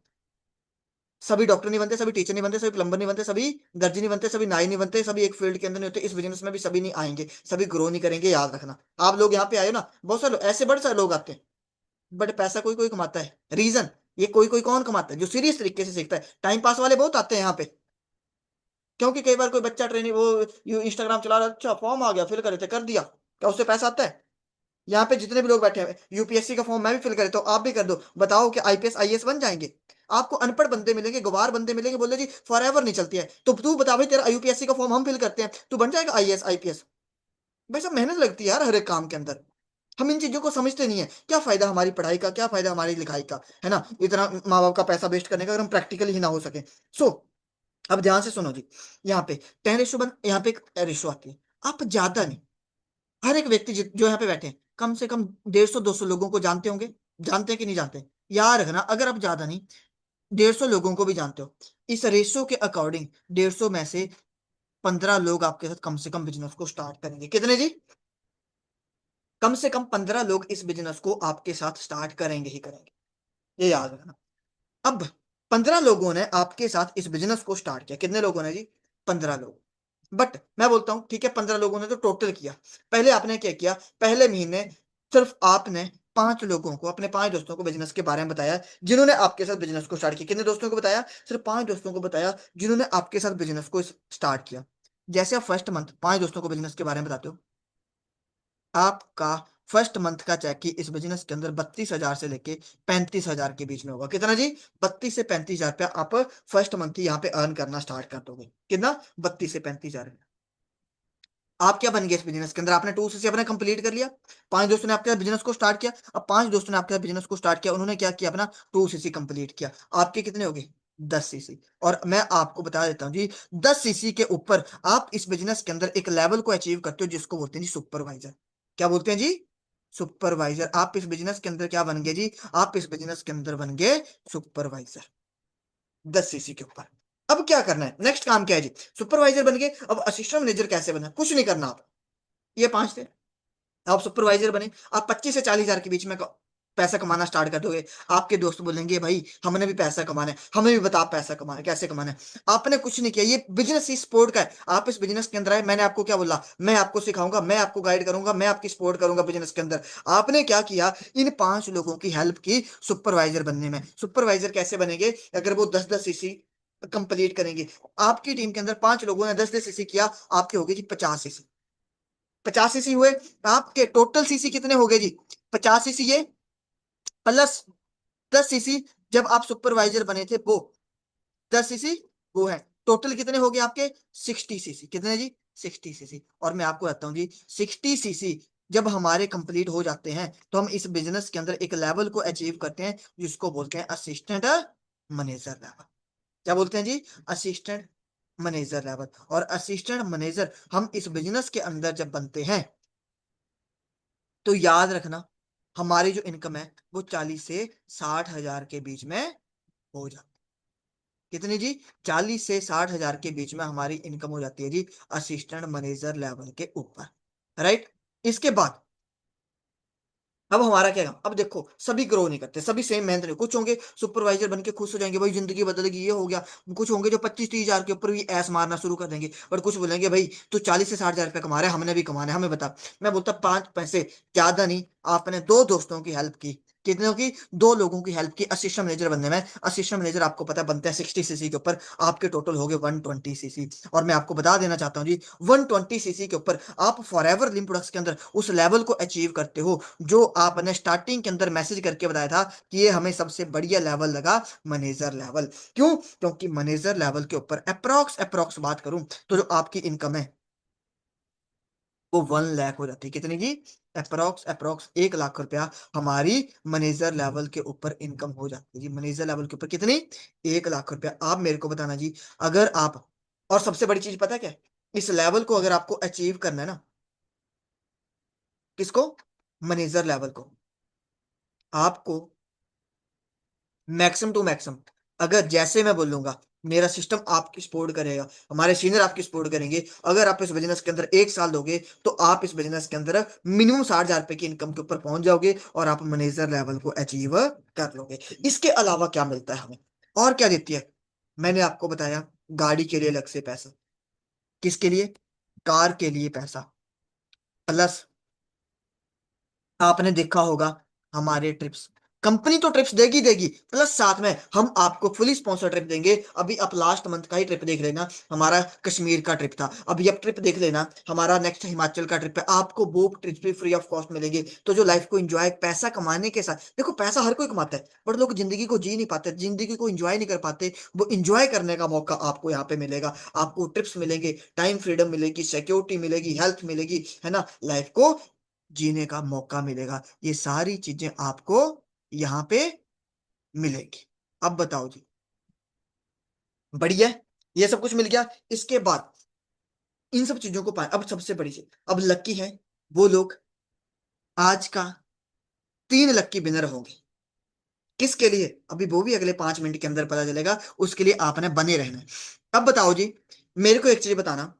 सभी डॉक्टर नहीं बनते, सभी टीचर नहीं बनते, सभी प्लम्बर नहीं बनते, सभी दर्जी नहीं बनते, सभी नाई नहीं बनते, सभी एक फील्ड के अंदर नहीं होते। इस बिजनेस में भी सभी नहीं आएंगे, सभी ग्रो नहीं करेंगे, याद रखना। आप लोग यहाँ पे आए हो ना, बहुत सारे ऐसे बड़े सारे लोग आते हैं, बट पैसा कोई कोई कमाता है। रीजन, ये कोई कोई कौन कमाता है? जो सीरियस तरीके से सीखता है। टाइम पास वाले बहुत आते हैं यहाँ पे, क्योंकि कई बार कोई बच्चा ट्रेनिंग वो इंस्टाग्राम चला रहा है, अच्छा फॉर्म आ गया, फिल कर देते, कर दिया, क्या उससे पैसा आता है? यहाँ पे जितने भी लोग बैठे हैं, यूपीएससी का फॉर्म मैं भी फिल कर देता हूँ, आप भी कर दो, बताओ कि आईपीएस आईएएस बन जाएंगे? आपको अनपढ़ बंदे मिलेंगे, गवार बंदे मिलेंगे, बोले जी फॉर एवर नहीं चलती है, तो तू बता भाई, तेरा यूपीएससी का फॉर्म हम फिल करते हैं, तू बन जाएगा आईएएस आईपीएस? भाई सब मेहनत लगती है यार हर एक काम के अंदर। हम इन चीजों को समझते नहीं है। क्या फायदा हमारी पढ़ाई का, क्या फायदा हमारी लिखाई का, है ना, इतना माँ बाप का पैसा वेस्ट करने का, अगर हम प्रैक्टिकली ही ना हो सके। सो अब ध्यान से सुनो जी, यहाँ पे 10 रेशो बन, यहाँ पे एक रेशो आती है। आप ज्यादा नहीं, हर एक व्यक्ति जो यहाँ पे बैठे हैं कम से कम 150-200 लोगों को जानते होंगे। जानते हैं कि नहीं जानते? याद रखना, अगर आप ज्यादा नहीं 150 लोगों को भी जानते हो, इस रेशो के अकॉर्डिंग 150 में से 15 लोग आपके साथ कम से कम बिजनेस को स्टार्ट करेंगे। कितने जी? कम से कम 15 लोग इस बिजनेस को आपके साथ स्टार्ट करेंगे ही करेंगे, ये याद रखना। अब 15 लोगों ने आपके साथ इस बिजनेस को स्टार्ट किया। कितने लोगों ने जी? 15 लोग। बट मैं बोलता हूं ठीक है, 15 लोगों ने तो टोटल किया। पहले आपने क्या किया? पहले महीने सिर्फ आपने 5 लोगों को, अपने 5 दोस्तों को बिजनेस के बारे में बताया, जिन्होंने आपके साथ बिजनेस को स्टार्ट किया। कितने दोस्तों को बताया? सिर्फ 5 दोस्तों को बताया, जिन्होंने आपके साथ बिजनेस को स्टार्ट किया। जैसे आप फर्स्ट मंथ 5 दोस्तों को बिजनेस के बारे में बताते हो, आपका फर्स्ट मंथ का चेक की इस बिजनेस के अंदर 32,000 से लेके 35,000 के बीच में होगा। कितना जी? 32 से 35 हजार रुपया आप फर्स्ट मंथ ही यहाँ पे अर्न करना स्टार्ट कर दोगे। कितना? 32 से 35 हजार। आप क्या बन गए इस बिजनेस के अंदर? आपने 2 सीसी अपने कंप्लीट कर लिया। 5 दोस्तों ने आपके बिजनेस को स्टार्ट किया। अब 5 दोस्तों ने आपके बिजनेस को स्टार्ट किया, उन्होंने क्या किया? अपना 2 सीसी कंप्लीट किया। आपके कितने हो गए? 10 सीसी। और मैं आपको बता देता हूँ जी, 10 सीसी के ऊपर आप इस बिजनेस के अंदर एक लेवल को अचीव करते हो जिसको बोलते हैं जी सुपरवाइजर। क्या बोलते हैं जी? सुपरवाइजर। आप इस बिजनेस के अंदर क्या बन गए जी? आप इस बिजनेस के अंदर बन गए सुपरवाइजर, 10 सीसी के ऊपर। अब क्या करना है? नेक्स्ट काम क्या है जी? सुपरवाइजर बन गए, अब असिस्टेंट मैनेजर कैसे बना? कुछ नहीं करना आप। ये 5 थे, आप सुपरवाइजर बने। आप 25 से 40 हजार के बीच में पैसा कमाना स्टार्ट कर दोगे। आपके दोस्त बोलेंगे भाई हमने भी पैसा कमाना है, हमें भी बता पैसा कमाना है, कैसे कमाना है। आपने कुछ नहीं किया, ये बिजनेस ही सपोर्ट का है। आप इस बिजनेस के अंदर आए, मैंने आपको क्या बोला? मैं आपको सिखाऊंगा, मैं आपको गाइड करूंगा, मैं आपकी सपोर्ट करूंगा बिजनेस के अंदर। आपने क्या किया? इन 5 लोगों की हेल्प की सुपरवाइजर बनने में। सुपरवाइजर कैसे बनेंगे? अगर वो 10-10 सीसी कंप्लीट करेंगे। आपकी टीम के अंदर 5 लोगों ने 10-10 सीसी किया, आपके हो गए जी 50 सीसी। 50 सीसी हुए। आपके टोटल सीसी कितने हो गए जी? 50 सीसी ये, प्लस 10 सीसी जब आप सुपरवाइजर बने थे वो, 10 सीसी वो है। टोटल कितने हो गए आपके? 60 सीसी। कितने जी? 60 सीसी। और मैं आपको बताता हूँ जी, 60 सीसी जब हमारे कंप्लीट हो जाते हैं तो हम इस बिजनेस के अंदर एक लेवल को अचीव करते हैं जिसको बोलते हैं असिस्टेंट मैनेजर लेवल। क्या बोलते हैं जी? Assistant manager level. और असिस्टेंट मैनेजर हम इस बिजनेस के अंदर जब बनते हैं तो याद रखना, हमारी जो इनकम है वो 40 से 60 हजार के बीच में हो जाती है। कितनी जी? 40 से 60 हजार के बीच में हमारी इनकम हो जाती है जी असिस्टेंट मैनेजर लेवल के ऊपर। राइट? इसके बाद अब हमारा क्या काम? अब देखो, सभी ग्रो नहीं करते, सभी सेम मेहनत नहीं। कुछ होंगे सुपरवाइजर बन के खुश हो जाएंगे, भाई जिंदगी बदल गई, ये हो गया। कुछ होंगे जो 25-30 हजार के ऊपर भी ऐस मारना शुरू कर देंगे। पर कुछ बोलेंगे भाई तू 40 से 60 हजार रुपया कमा रहा है, हमने भी कमाना है, हमें बता। मैं बोलता 5 पैसे ज्यादा नहीं, आपने 2 दोस्तों की हेल्प की। कितनों की? 2 लोगों की हेल्प की असिस्टेंट मैनेजर बनने में। असिस्टेंट मैनेजर आपको पता है बनते हैं 60 सीसी के ऊपर। आपके टोटल हो गए 120 सीसी। और मैं आपको बता देना चाहता हूँ जी, 120 सीसी के ऊपर आप फॉर एवर लिम प्रोडक्ट्स के अंदर उस लेवल को अचीव करते हो जो आपने स्टार्टिंग के अंदर मैसेज करके बताया था कि ये हमें सबसे बढ़िया लेवल लगा, मैनेजर लेवल। क्यों? क्योंकि मैनेजर लेवल के ऊपर अप्रोक्स अप्रोक्स बात करूं तो जो आपकी इनकम है वो 1 लाख हो जाती है। कितनी की? अप्रोक्स अप्रोक्स 1 लाख रुपया हमारी मैनेजर लेवल के ऊपर इनकम हो जाती है जी। मैनेजर लेवल के ऊपर कितनी? 1 लाख रुपया। आप मेरे को बताना जी, अगर आप, और सबसे बड़ी चीज पता है क्या है? इस लेवल को अगर आपको अचीव करना है ना, किसको? मैनेजर लेवल को। आपको मैक्सिमम टू मैक्सिमम, अगर जैसे मैं बोलूंगा मेरा सिस्टम आपकी सपोर्ट करेगा, हमारे सीनियर आपकी सपोर्ट करेंगे, अगर आप इस बिजनेस के अंदर 1 साल दोगे तो आप इस बिजनेस के अंदर मिनिमम 60 हजार रुपए की इनकम के ऊपर पहुंच जाओगे और आप मैनेजर लेवल को अचीव कर लोगे। इसके अलावा क्या मिलता है हमें? और क्या देती है? मैंने आपको बताया, गाड़ी के लिए अलग से पैसा। किसके लिए? कार के लिए पैसा। प्लस आपने देखा होगा हमारे ट्रिप्स, कंपनी तो ट्रिप्स देगी देगी, प्लस साथ में हम आपको फुली स्पॉन्सर ट्रिप देंगे। अभी आप लास्ट मंथ का ही ट्रिप देख लेना, हमारा कश्मीर का ट्रिप था। अभी आप ट्रिप देख लेना, हमारा नेक्स्ट हिमाचल का ट्रिप है। आपको वो ट्रिप भी फ्री ऑफ कॉस्ट मिलेंगे। तो जो लाइफ को एंजॉय, पैसा कमाने के साथ, देखो पैसा हर कोई कमाता है बट लोग जिंदगी को जी नहीं पाते, जिंदगी को एंजॉय नहीं कर पाते। वो एंजॉय करने का मौका आपको यहाँ पे मिलेगा। आपको ट्रिप्स मिलेंगे, टाइम फ्रीडम मिलेगी, सिक्योरिटी मिलेगी, हेल्थ मिलेगी, है ना, लाइफ को जीने का मौका मिलेगा। ये सारी चीजें आपको यहाँ पे मिलेगी। अब बताओ जी, बढ़िया है? ये सब कुछ मिल गया। इसके बाद इन सब चीजों को पाए, अब सबसे बड़ी चीज, अब लकी है, वो लोग आज का 3 लकी विनर होंगे। किसके लिए, अभी वो भी अगले 5 मिनट के अंदर पता चलेगा। उसके लिए आपने बने रहना है। अब बताओ जी, मेरे को एक चीज बताना,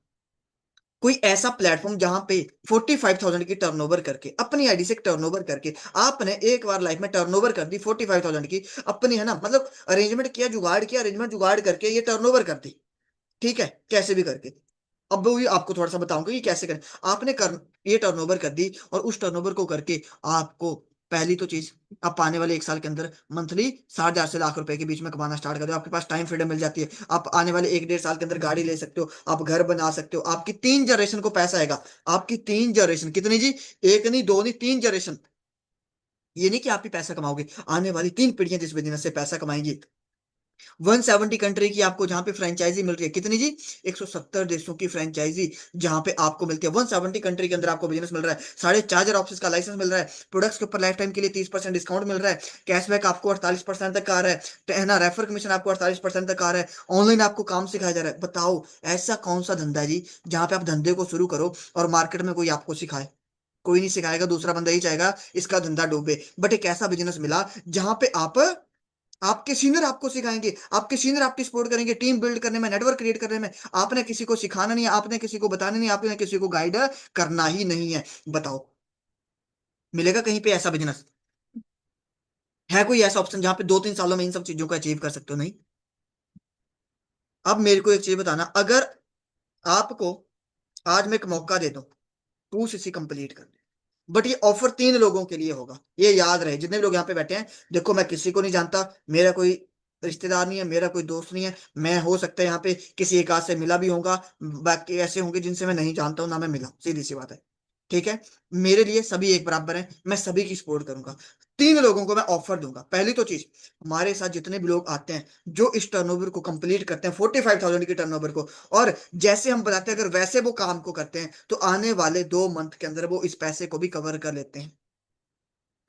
कोई ऐसा प्लेटफॉर्म जहां पे 45,000 की टर्नओवर करके, अपनी आईडी से टर्नओवर करके, आपने एक बार लाइफ में टर्नओवर कर दी 45,000 की अपनी, है ना, मतलब अरेंजमेंट किया, जुगाड़ किया, अरेंजमेंट जुगाड़ करके ये टर्नओवर कर दी, ठीक है, कैसे भी करके। अब वो भी आपको थोड़ा सा बताऊंगा कि कैसे करें। आपने कर ये टर्नओवर कर दी, और उस टर्नओवर को करके आपको पहली तो चीज, आप आने वाले 1 साल के अंदर मंथली 60,000 से लाख रुपए के बीच में कमाना स्टार्ट कर दो। आपके पास टाइम फ्रीडम मिल जाती है। आप आने वाले 1 1.5 साल के अंदर गाड़ी ले सकते हो, आप घर बना सकते हो, आपकी 3 जनरेशन को पैसा आएगा। आपकी 3 जनरेशन, कितनी जी, एक नहीं, दो नहीं, 3 जनरेशन। ये नहीं कि आप ही पैसा कमाओगे, आने वाली 3 पीढ़ियां जिस बिजनेस से पैसा कमाएंगी। 170 कंट्री की आपको जहां पे फ्रेंचाइजी मिल रही है, कितनी जी, 170 देशों की फ्रेंचाइजी जहां पे आपको मिलती है। 170 कंट्री के अंदर आपको बिजनेस मिल रहा है, 4.5 हजार ऑफिस का लाइसेंस मिल रहा है, प्रोडक्ट्स के ऊपर लाइफ टाइम के लिए 30% डिस्काउंट मिल रहा है, कैशबैक आपको 48% तक आ रहा है ना, रेफर कमीशन आपको 48% तक आ रहा है, ऑनलाइन आपको काम सिखाया जा रहा है। बताओ ऐसा कौन सा धंधा है जी जहां पे आप धंधे को शुरू करो और मार्केट में कोई आपको सिखाए? कोई नहीं सिखाएगा, दूसरा बंदा ही चाहेगा इसका धंधा डूबे। बट एक ऐसा बिजनेस मिला जहां पे आपके सीनियर आपको सिखाएंगे, आपके सीनियर आपकी सपोर्ट करेंगे टीम बिल्ड करने में, नेटवर्क क्रिएट करने में। आपने किसी को सिखाना नहीं है, आपने किसी को बताना नहीं है, आपने किसी को गाइड करना ही नहीं है। बताओ, मिलेगा कहीं पे ऐसा बिजनेस? है कोई ऐसा ऑप्शन जहां पे 2 3 सालों में इन सब चीजों को अचीव कर सकते हो? नहीं। अब मेरे को एक चीज बताना, अगर आपको आज मैं एक मौका दे दूं 2 CC कंप्लीट कर, बट ये ऑफर 3 लोगों के लिए होगा, ये याद रहे जितने भी लोग यहाँ पे बैठे हैं। देखो, मैं किसी को नहीं जानता, मेरा कोई रिश्तेदार नहीं है, मेरा कोई दोस्त नहीं है। मैं हो सकता है यहाँ पे किसी एक आध से मिला भी होगा, बाकी ऐसे होंगे जिनसे मैं नहीं जानता हूँ ना, मैं मिला, सीधी सी बात है। ठीक है, मेरे लिए सभी एक बराबर हैं, मैं सभी की सपोर्ट करूंगा। 3 लोगों को मैं ऑफर दूंगा। पहली तो चीज, हमारे साथ जितने भी लोग आते हैं जो इस टर्नओवर को कंप्लीट करते हैं, 45,000 की टर्नओवर को, और जैसे हम बताते हैं अगर वैसे वो काम को करते हैं, तो आने वाले 2 मंथ के अंदर वो इस पैसे को भी कवर कर लेते हैं।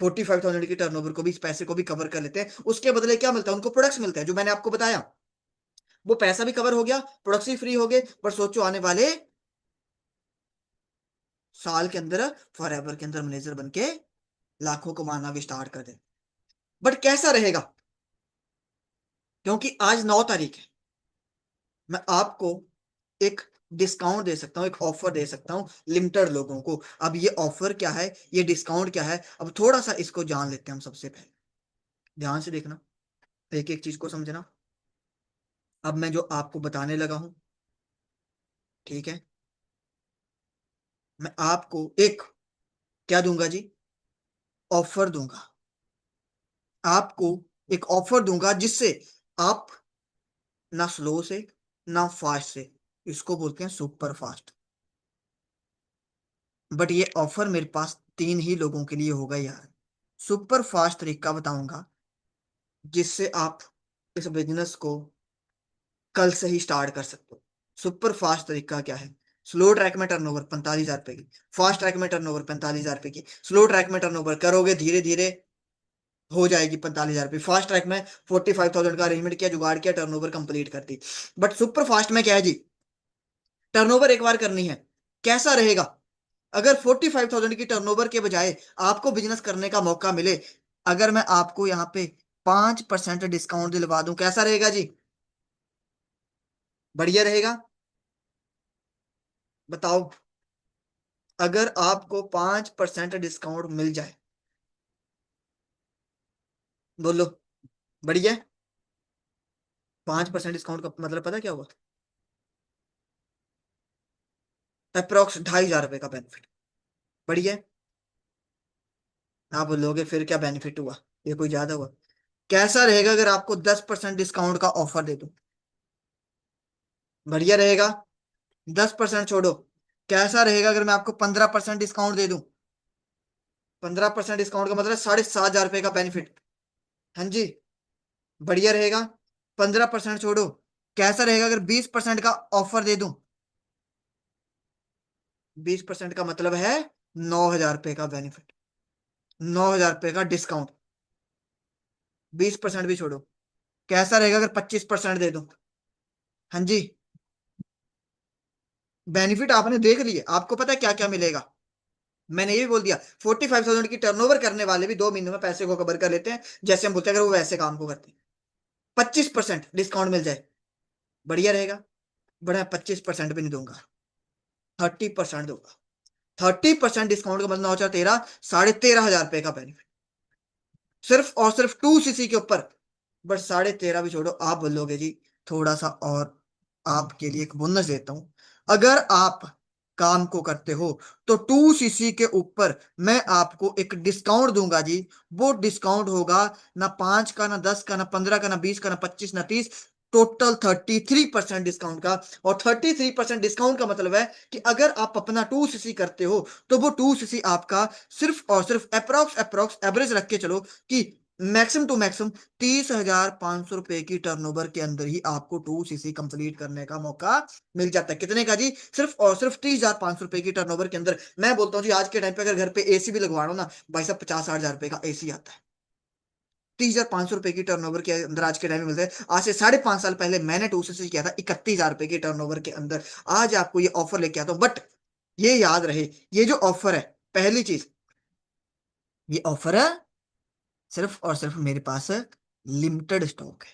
45,000 की टर्नओवर को भी, इस पैसे को भी कवर कर लेते हैं। उसके बदले क्या मिलता है उनको? प्रोडक्ट्स मिलते हैं, जो मैंने आपको बताया। वो पैसा भी कवर हो गया, प्रोडक्ट्स भी फ्री हो गए। पर सोचो, आने वाले साल के अंदर फॉर एवर के अंदर मैनेजर बन के लाखों कमाना भी स्टार्ट कर दे। बट कैसा रहेगा? क्योंकि आज 9 तारीख है, मैं आपको एक डिस्काउंट दे सकता हूँ, एक ऑफर दे सकता हूँ लिमिटेड लोगों को। अब ये ऑफर क्या है, ये डिस्काउंट क्या है, अब थोड़ा सा इसको जान लेते हैं हम। सबसे पहले ध्यान से देखना, एक एक चीज को समझना। अब मैं जो आपको बताने लगा हूं, ठीक है, मैं आपको एक क्या दूंगा जी, ऑफर दूंगा। आपको एक ऑफर दूंगा जिससे आप ना स्लो से ना फास्ट से, इसको बोलते हैं सुपर फास्ट। बट ये ऑफर मेरे पास 3 ही लोगों के लिए होगा यार। सुपर फास्ट तरीका बताऊंगा जिससे आप इस बिजनेस को कल से ही स्टार्ट कर सकते हो। सुपर फास्ट तरीका क्या है? स्लो ट्रैक में टर्नओवर 45,000 रुपए की, फास्ट ट्रैक में टर्नओवर 45,000 रुपए की। स्लो ट्रैक में टर्नओवर करोगे धीरे धीरे हो जाएगी 45,000 रुपये। फास्ट ट्रैक में 45,000 का अरेंजमेंट किया, जुगाड़ किया, टर्नओवर कंप्लीट कर दी। बट सुपर फास्ट में क्या है जी, टर्नओवर एक बार करनी है। कैसा रहेगा अगर 45,000 की टर्नओवर के बजाय आपको बिजनेस करने का मौका मिले? अगर मैं आपको यहाँ पे 5% डिस्काउंट दिलवा दूं, कैसा रहेगा जी? बढ़िया रहेगा? बताओ, अगर आपको 5% डिस्काउंट मिल जाए, बोलो, बढ़िया है? 5% डिस्काउंट का मतलब पता क्या हुआ? अप्रोक्स 2,500 रुपये का बेनिफिट। बढ़िया है? आप बोलोगे फिर क्या बेनिफिट हुआ, ये कोई ज्यादा हुआ? कैसा रहेगा अगर आपको 10% डिस्काउंट का ऑफर दे दूं? बढ़िया रहेगा? 10% छोड़ो, कैसा रहेगा अगर मैं आपको 15% डिस्काउंट दे दूं? 15% डिस्काउंट का मतलब 7,500 रुपये का बेनिफिट। हाँ जी, बढ़िया रहेगा? 15% छोड़ो, कैसा रहेगा अगर 20% का ऑफर दे दूं? 20% का मतलब है 9,000 रुपये का बेनिफिट, 9,000 रुपये का डिस्काउंट। 20% भी छोड़ो, कैसा रहेगा अगर 25% दे दूं? हाँ जी, बेनिफिट आपने देख लिए, आपको पता है क्या क्या मिलेगा? मैंने ये भी बोल दिया 45,000 की टर्नओवर करने वाले भी 2 महीनों में पैसे को कवर कर लेते हैं, जैसे हम बोलते हैं अगर वो वैसे काम को करते हैं। 25% डिस्काउंट मिल जाए, बढ़िया रहेगा। बड़ा 25% भी नहीं दूंगा, 30% दूंगा। 30% डिस्काउंट का मतलब होता है तेरा 13,500 रुपए का बेनिफिट, सिर्फ और सिर्फ 2 सीसी के ऊपर। बट 13,500 भी छोड़ो, आप बोलोगे जी थोड़ा सा और आपके लिए एक बोनस देता हूं। अगर आप काम को करते हो तो 2 सीसी के ऊपर मैं आपको एक डिस्काउंट दूंगा जी। वो डिस्काउंट होगा ना 5 का, ना 10 का, ना 15 का, ना 20 का, ना 25, ना 30, टोटल 33% डिस्काउंट का। और 33% डिस्काउंट का मतलब है कि अगर आप अपना 2 सीसी करते हो तो वो 2 सीसी आपका सिर्फ और सिर्फ अप्रोक्स अप्रोक्स एवरेज रख के चलो कि मैक्सिमम टू मैक्सिमम 30,500 रुपए की टर्नओवर के अंदर ही आपको 2 सीसी कंप्लीट करने का मौका मिल जाता है। कितने का जी? सिर्फ और सिर्फ 30,500 रुपए की टर्नओवर के अंदर। मैं बोलता हूँ जी आज के टाइम पे अगर घर पे एसी भी लगवाना हो ना भाई साहब, 50-60 हजार रुपए का एसी आता है। 30,500 रुपए की टर्नओवर के अंदर आज के टाइम में मिलता है। आज से 5.5 साल पहले मैंने 2 सीसी किया था 31,000 रुपए की टर्नओवर के अंदर। आज आपको ये ऑफर लेके आता हूँ, बट ये याद रहे, ये जो ऑफर है, पहली चीज, ये ऑफर है सिर्फ और सिर्फ मेरे पास लिमिटेड स्टॉक है।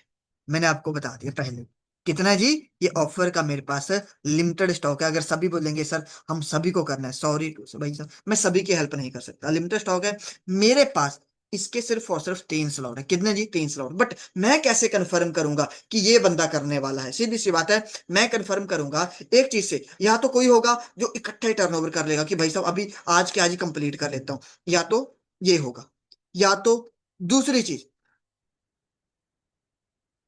मैंने आपको बता दिया पहले। कितना है जी? ये ऑफर का मेरे पास लिमिटेड स्टॉक है। अगर सभी बोलेंगे सर हम सभी को करना है, सॉरी टू भाई साहब, मैं सभी की हेल्प नहीं कर सकता। लिमिटेड स्टॉक है मेरे पास। इसके सिर्फ और सिर्फ 3 स्लॉट है। कितने जी? 3 स्लॉट। बट मैं कैसे कंफर्म करूंगा कि ये बंदा करने वाला है? सीधी सी बात है, मैं कंफर्म करूंगा एक चीज से। या तो कोई होगा जो इकट्ठा ही टर्नओवर कर लेगा कि भाई साहब अभी आज के आज ही कंप्लीट कर लेता हूं, या तो ये होगा, या तो दूसरी चीज,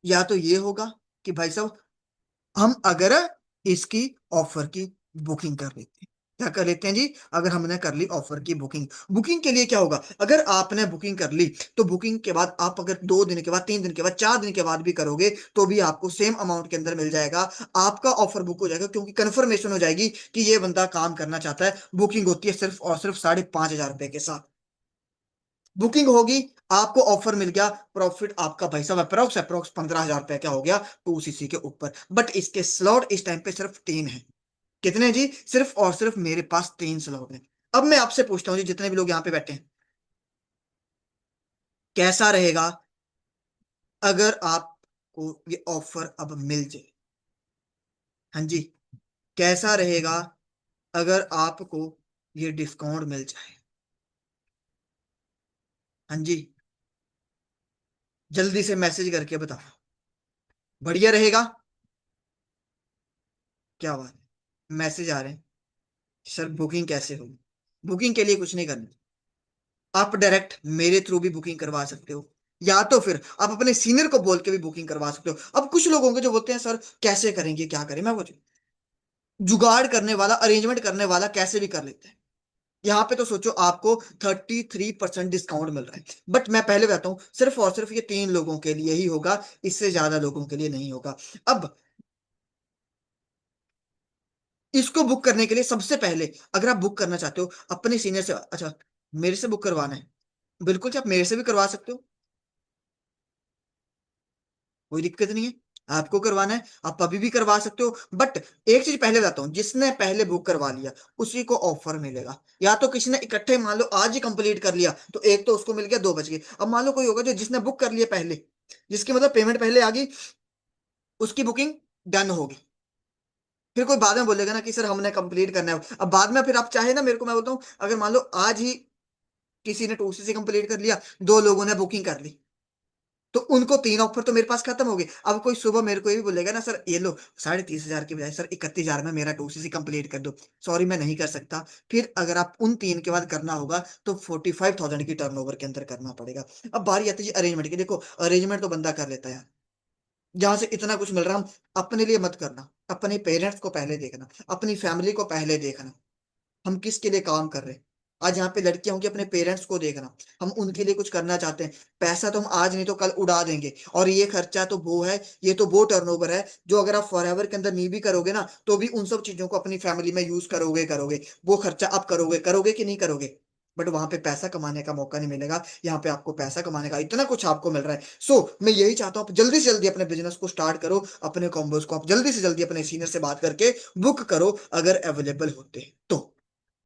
या तो ये होगा कि भाई साहब हम अगर इसकी ऑफर की बुकिंग कर लेते हैं। क्या कर लेते हैं जी? अगर हमने कर ली ऑफर की बुकिंग। बुकिंग के लिए क्या होगा? अगर आपने बुकिंग कर ली तो बुकिंग के बाद आप अगर 2 दिन के बाद, 3 दिन के बाद, 4 दिन के बाद भी करोगे तो भी आपको सेम अमाउंट के अंदर मिल जाएगा। आपका ऑफर बुक हो जाएगा क्योंकि कंफर्मेशन हो जाएगी कि ये बंदा काम करना चाहता है। बुकिंग होती है सिर्फ और सिर्फ 5,500 रुपए के साथ। बुकिंग होगी, आपको ऑफर मिल गया, प्रॉफिट आपका भाई साहब अप्रोक्स अप्रोक्स 15,000 रुपए का हो गया 2 सीसी के ऊपर। बट इसके स्लॉट इस टाइम पे सिर्फ 3 है। कितने जी? सिर्फ और सिर्फ मेरे पास 3 स्लॉट है। अब मैं आपसे पूछता हूँ जी, जितने भी लोग यहाँ पे बैठे हैं, कैसा रहेगा अगर आपको ये ऑफर अब मिल जाए? हाँ जी, कैसा रहेगा अगर आपको ये डिस्काउंट मिल जाए? हाँ जी, जल्दी से मैसेज करके बताओ। बढ़िया रहेगा? क्या बात है, मैसेज आ रहे हैं। सर बुकिंग कैसे होगी? बुकिंग के लिए कुछ नहीं करना, आप डायरेक्ट मेरे थ्रू भी बुकिंग करवा सकते हो, या तो फिर आप अपने सीनियर को बोल के भी बुकिंग करवा सकते हो। अब कुछ लोग होंगे जो बोलते हैं सर कैसे करेंगे, क्या करें? मैं बोलूं जुगाड़ करने वाला, अरेंजमेंट करने वाला कैसे भी कर लेते हैं। यहाँ पे तो सोचो आपको 33% डिस्काउंट मिल रहा है। बट मैं पहले बताता हूँ सिर्फ और सिर्फ ये 3 लोगों के लिए ही होगा, इससे ज्यादा लोगों के लिए नहीं होगा। अब इसको बुक करने के लिए सबसे पहले, अगर आप बुक करना चाहते हो अपने सीनियर से, अच्छा मेरे से बुक करवाना है, बिल्कुल जी आप मेरे से भी करवा सकते हो, कोई दिक्कत नहीं है। आपको करवाना है आप अभी भी करवा सकते हो। बट एक चीज पहले बताता हूँ, जिसने पहले बुक करवा लिया उसी को ऑफर मिलेगा। या तो किसी ने इकट्ठे मान लो आज ही कंप्लीट कर लिया तो एक तो उसको मिल गया, 2 बच गए। अब मान लो कोई होगा जो जिसने बुक कर लिया पहले, जिसकी मतलब पेमेंट पहले आ गई, उसकी बुकिंग डन होगी। फिर कोई बाद में बोलेगा ना कि सर हमने कंप्लीट करना है, अब बाद में फिर आप चाहे ना, मेरे को मैं बोलता हूँ अगर मान लो आज ही किसी ने 2 सीसी कंप्लीट कर लिया, 2 लोगों ने बुकिंग कर ली, तो उनको 3 ऑफर तो मेरे पास खत्म हो गए। अब कोई सुबह मेरे को ये भी बोलेगा ना सर ये लो 30,500 की बजाय सर 31,000 में मेरा 2 सीसी कंप्लीट कर दो, सॉरी मैं नहीं कर सकता। फिर अगर आप उन 3 के बाद करना होगा तो 45,000 की टर्नओवर के अंदर करना पड़ेगा। अब बारी आती है अरेंजमेंट की। देखो अरेंजमेंट तो बंदा कर लेता है यार, जहां से इतना कुछ मिल रहा है। हम अपने लिए मत करना, अपने पेरेंट्स को पहले देखना, अपनी फैमिली को पहले देखना, हम किसके लिए काम कर रहे हैं। आज यहाँ पे लड़कियां होंगी, अपने पेरेंट्स को देखना, हम उनके लिए कुछ करना चाहते हैं। पैसा तो हम आज नहीं तो कल उड़ा देंगे, और ये खर्चा तो वो है, ये तो वो टर्नओवर है जो अगर आप फॉरएवर के अंदर नहीं भी करोगे ना तो भी उन सब चीजों को अपनी फैमिली में यूज करोगे करोगे। वो खर्चा आप करोगे करोगे कि नहीं करोगे? बट वहां पे पैसा कमाने का मौका नहीं मिलेगा। यहाँ पे आपको पैसा कमाने का इतना कुछ आपको मिल रहा है। सो मैं यही चाहता हूँ आप जल्दी से जल्दी अपने बिजनेस को स्टार्ट करो, अपने कॉम्बोज को आप जल्दी से जल्दी अपने सीनियर से बात करके बुक करो अगर अवेलेबल होते हैं तो।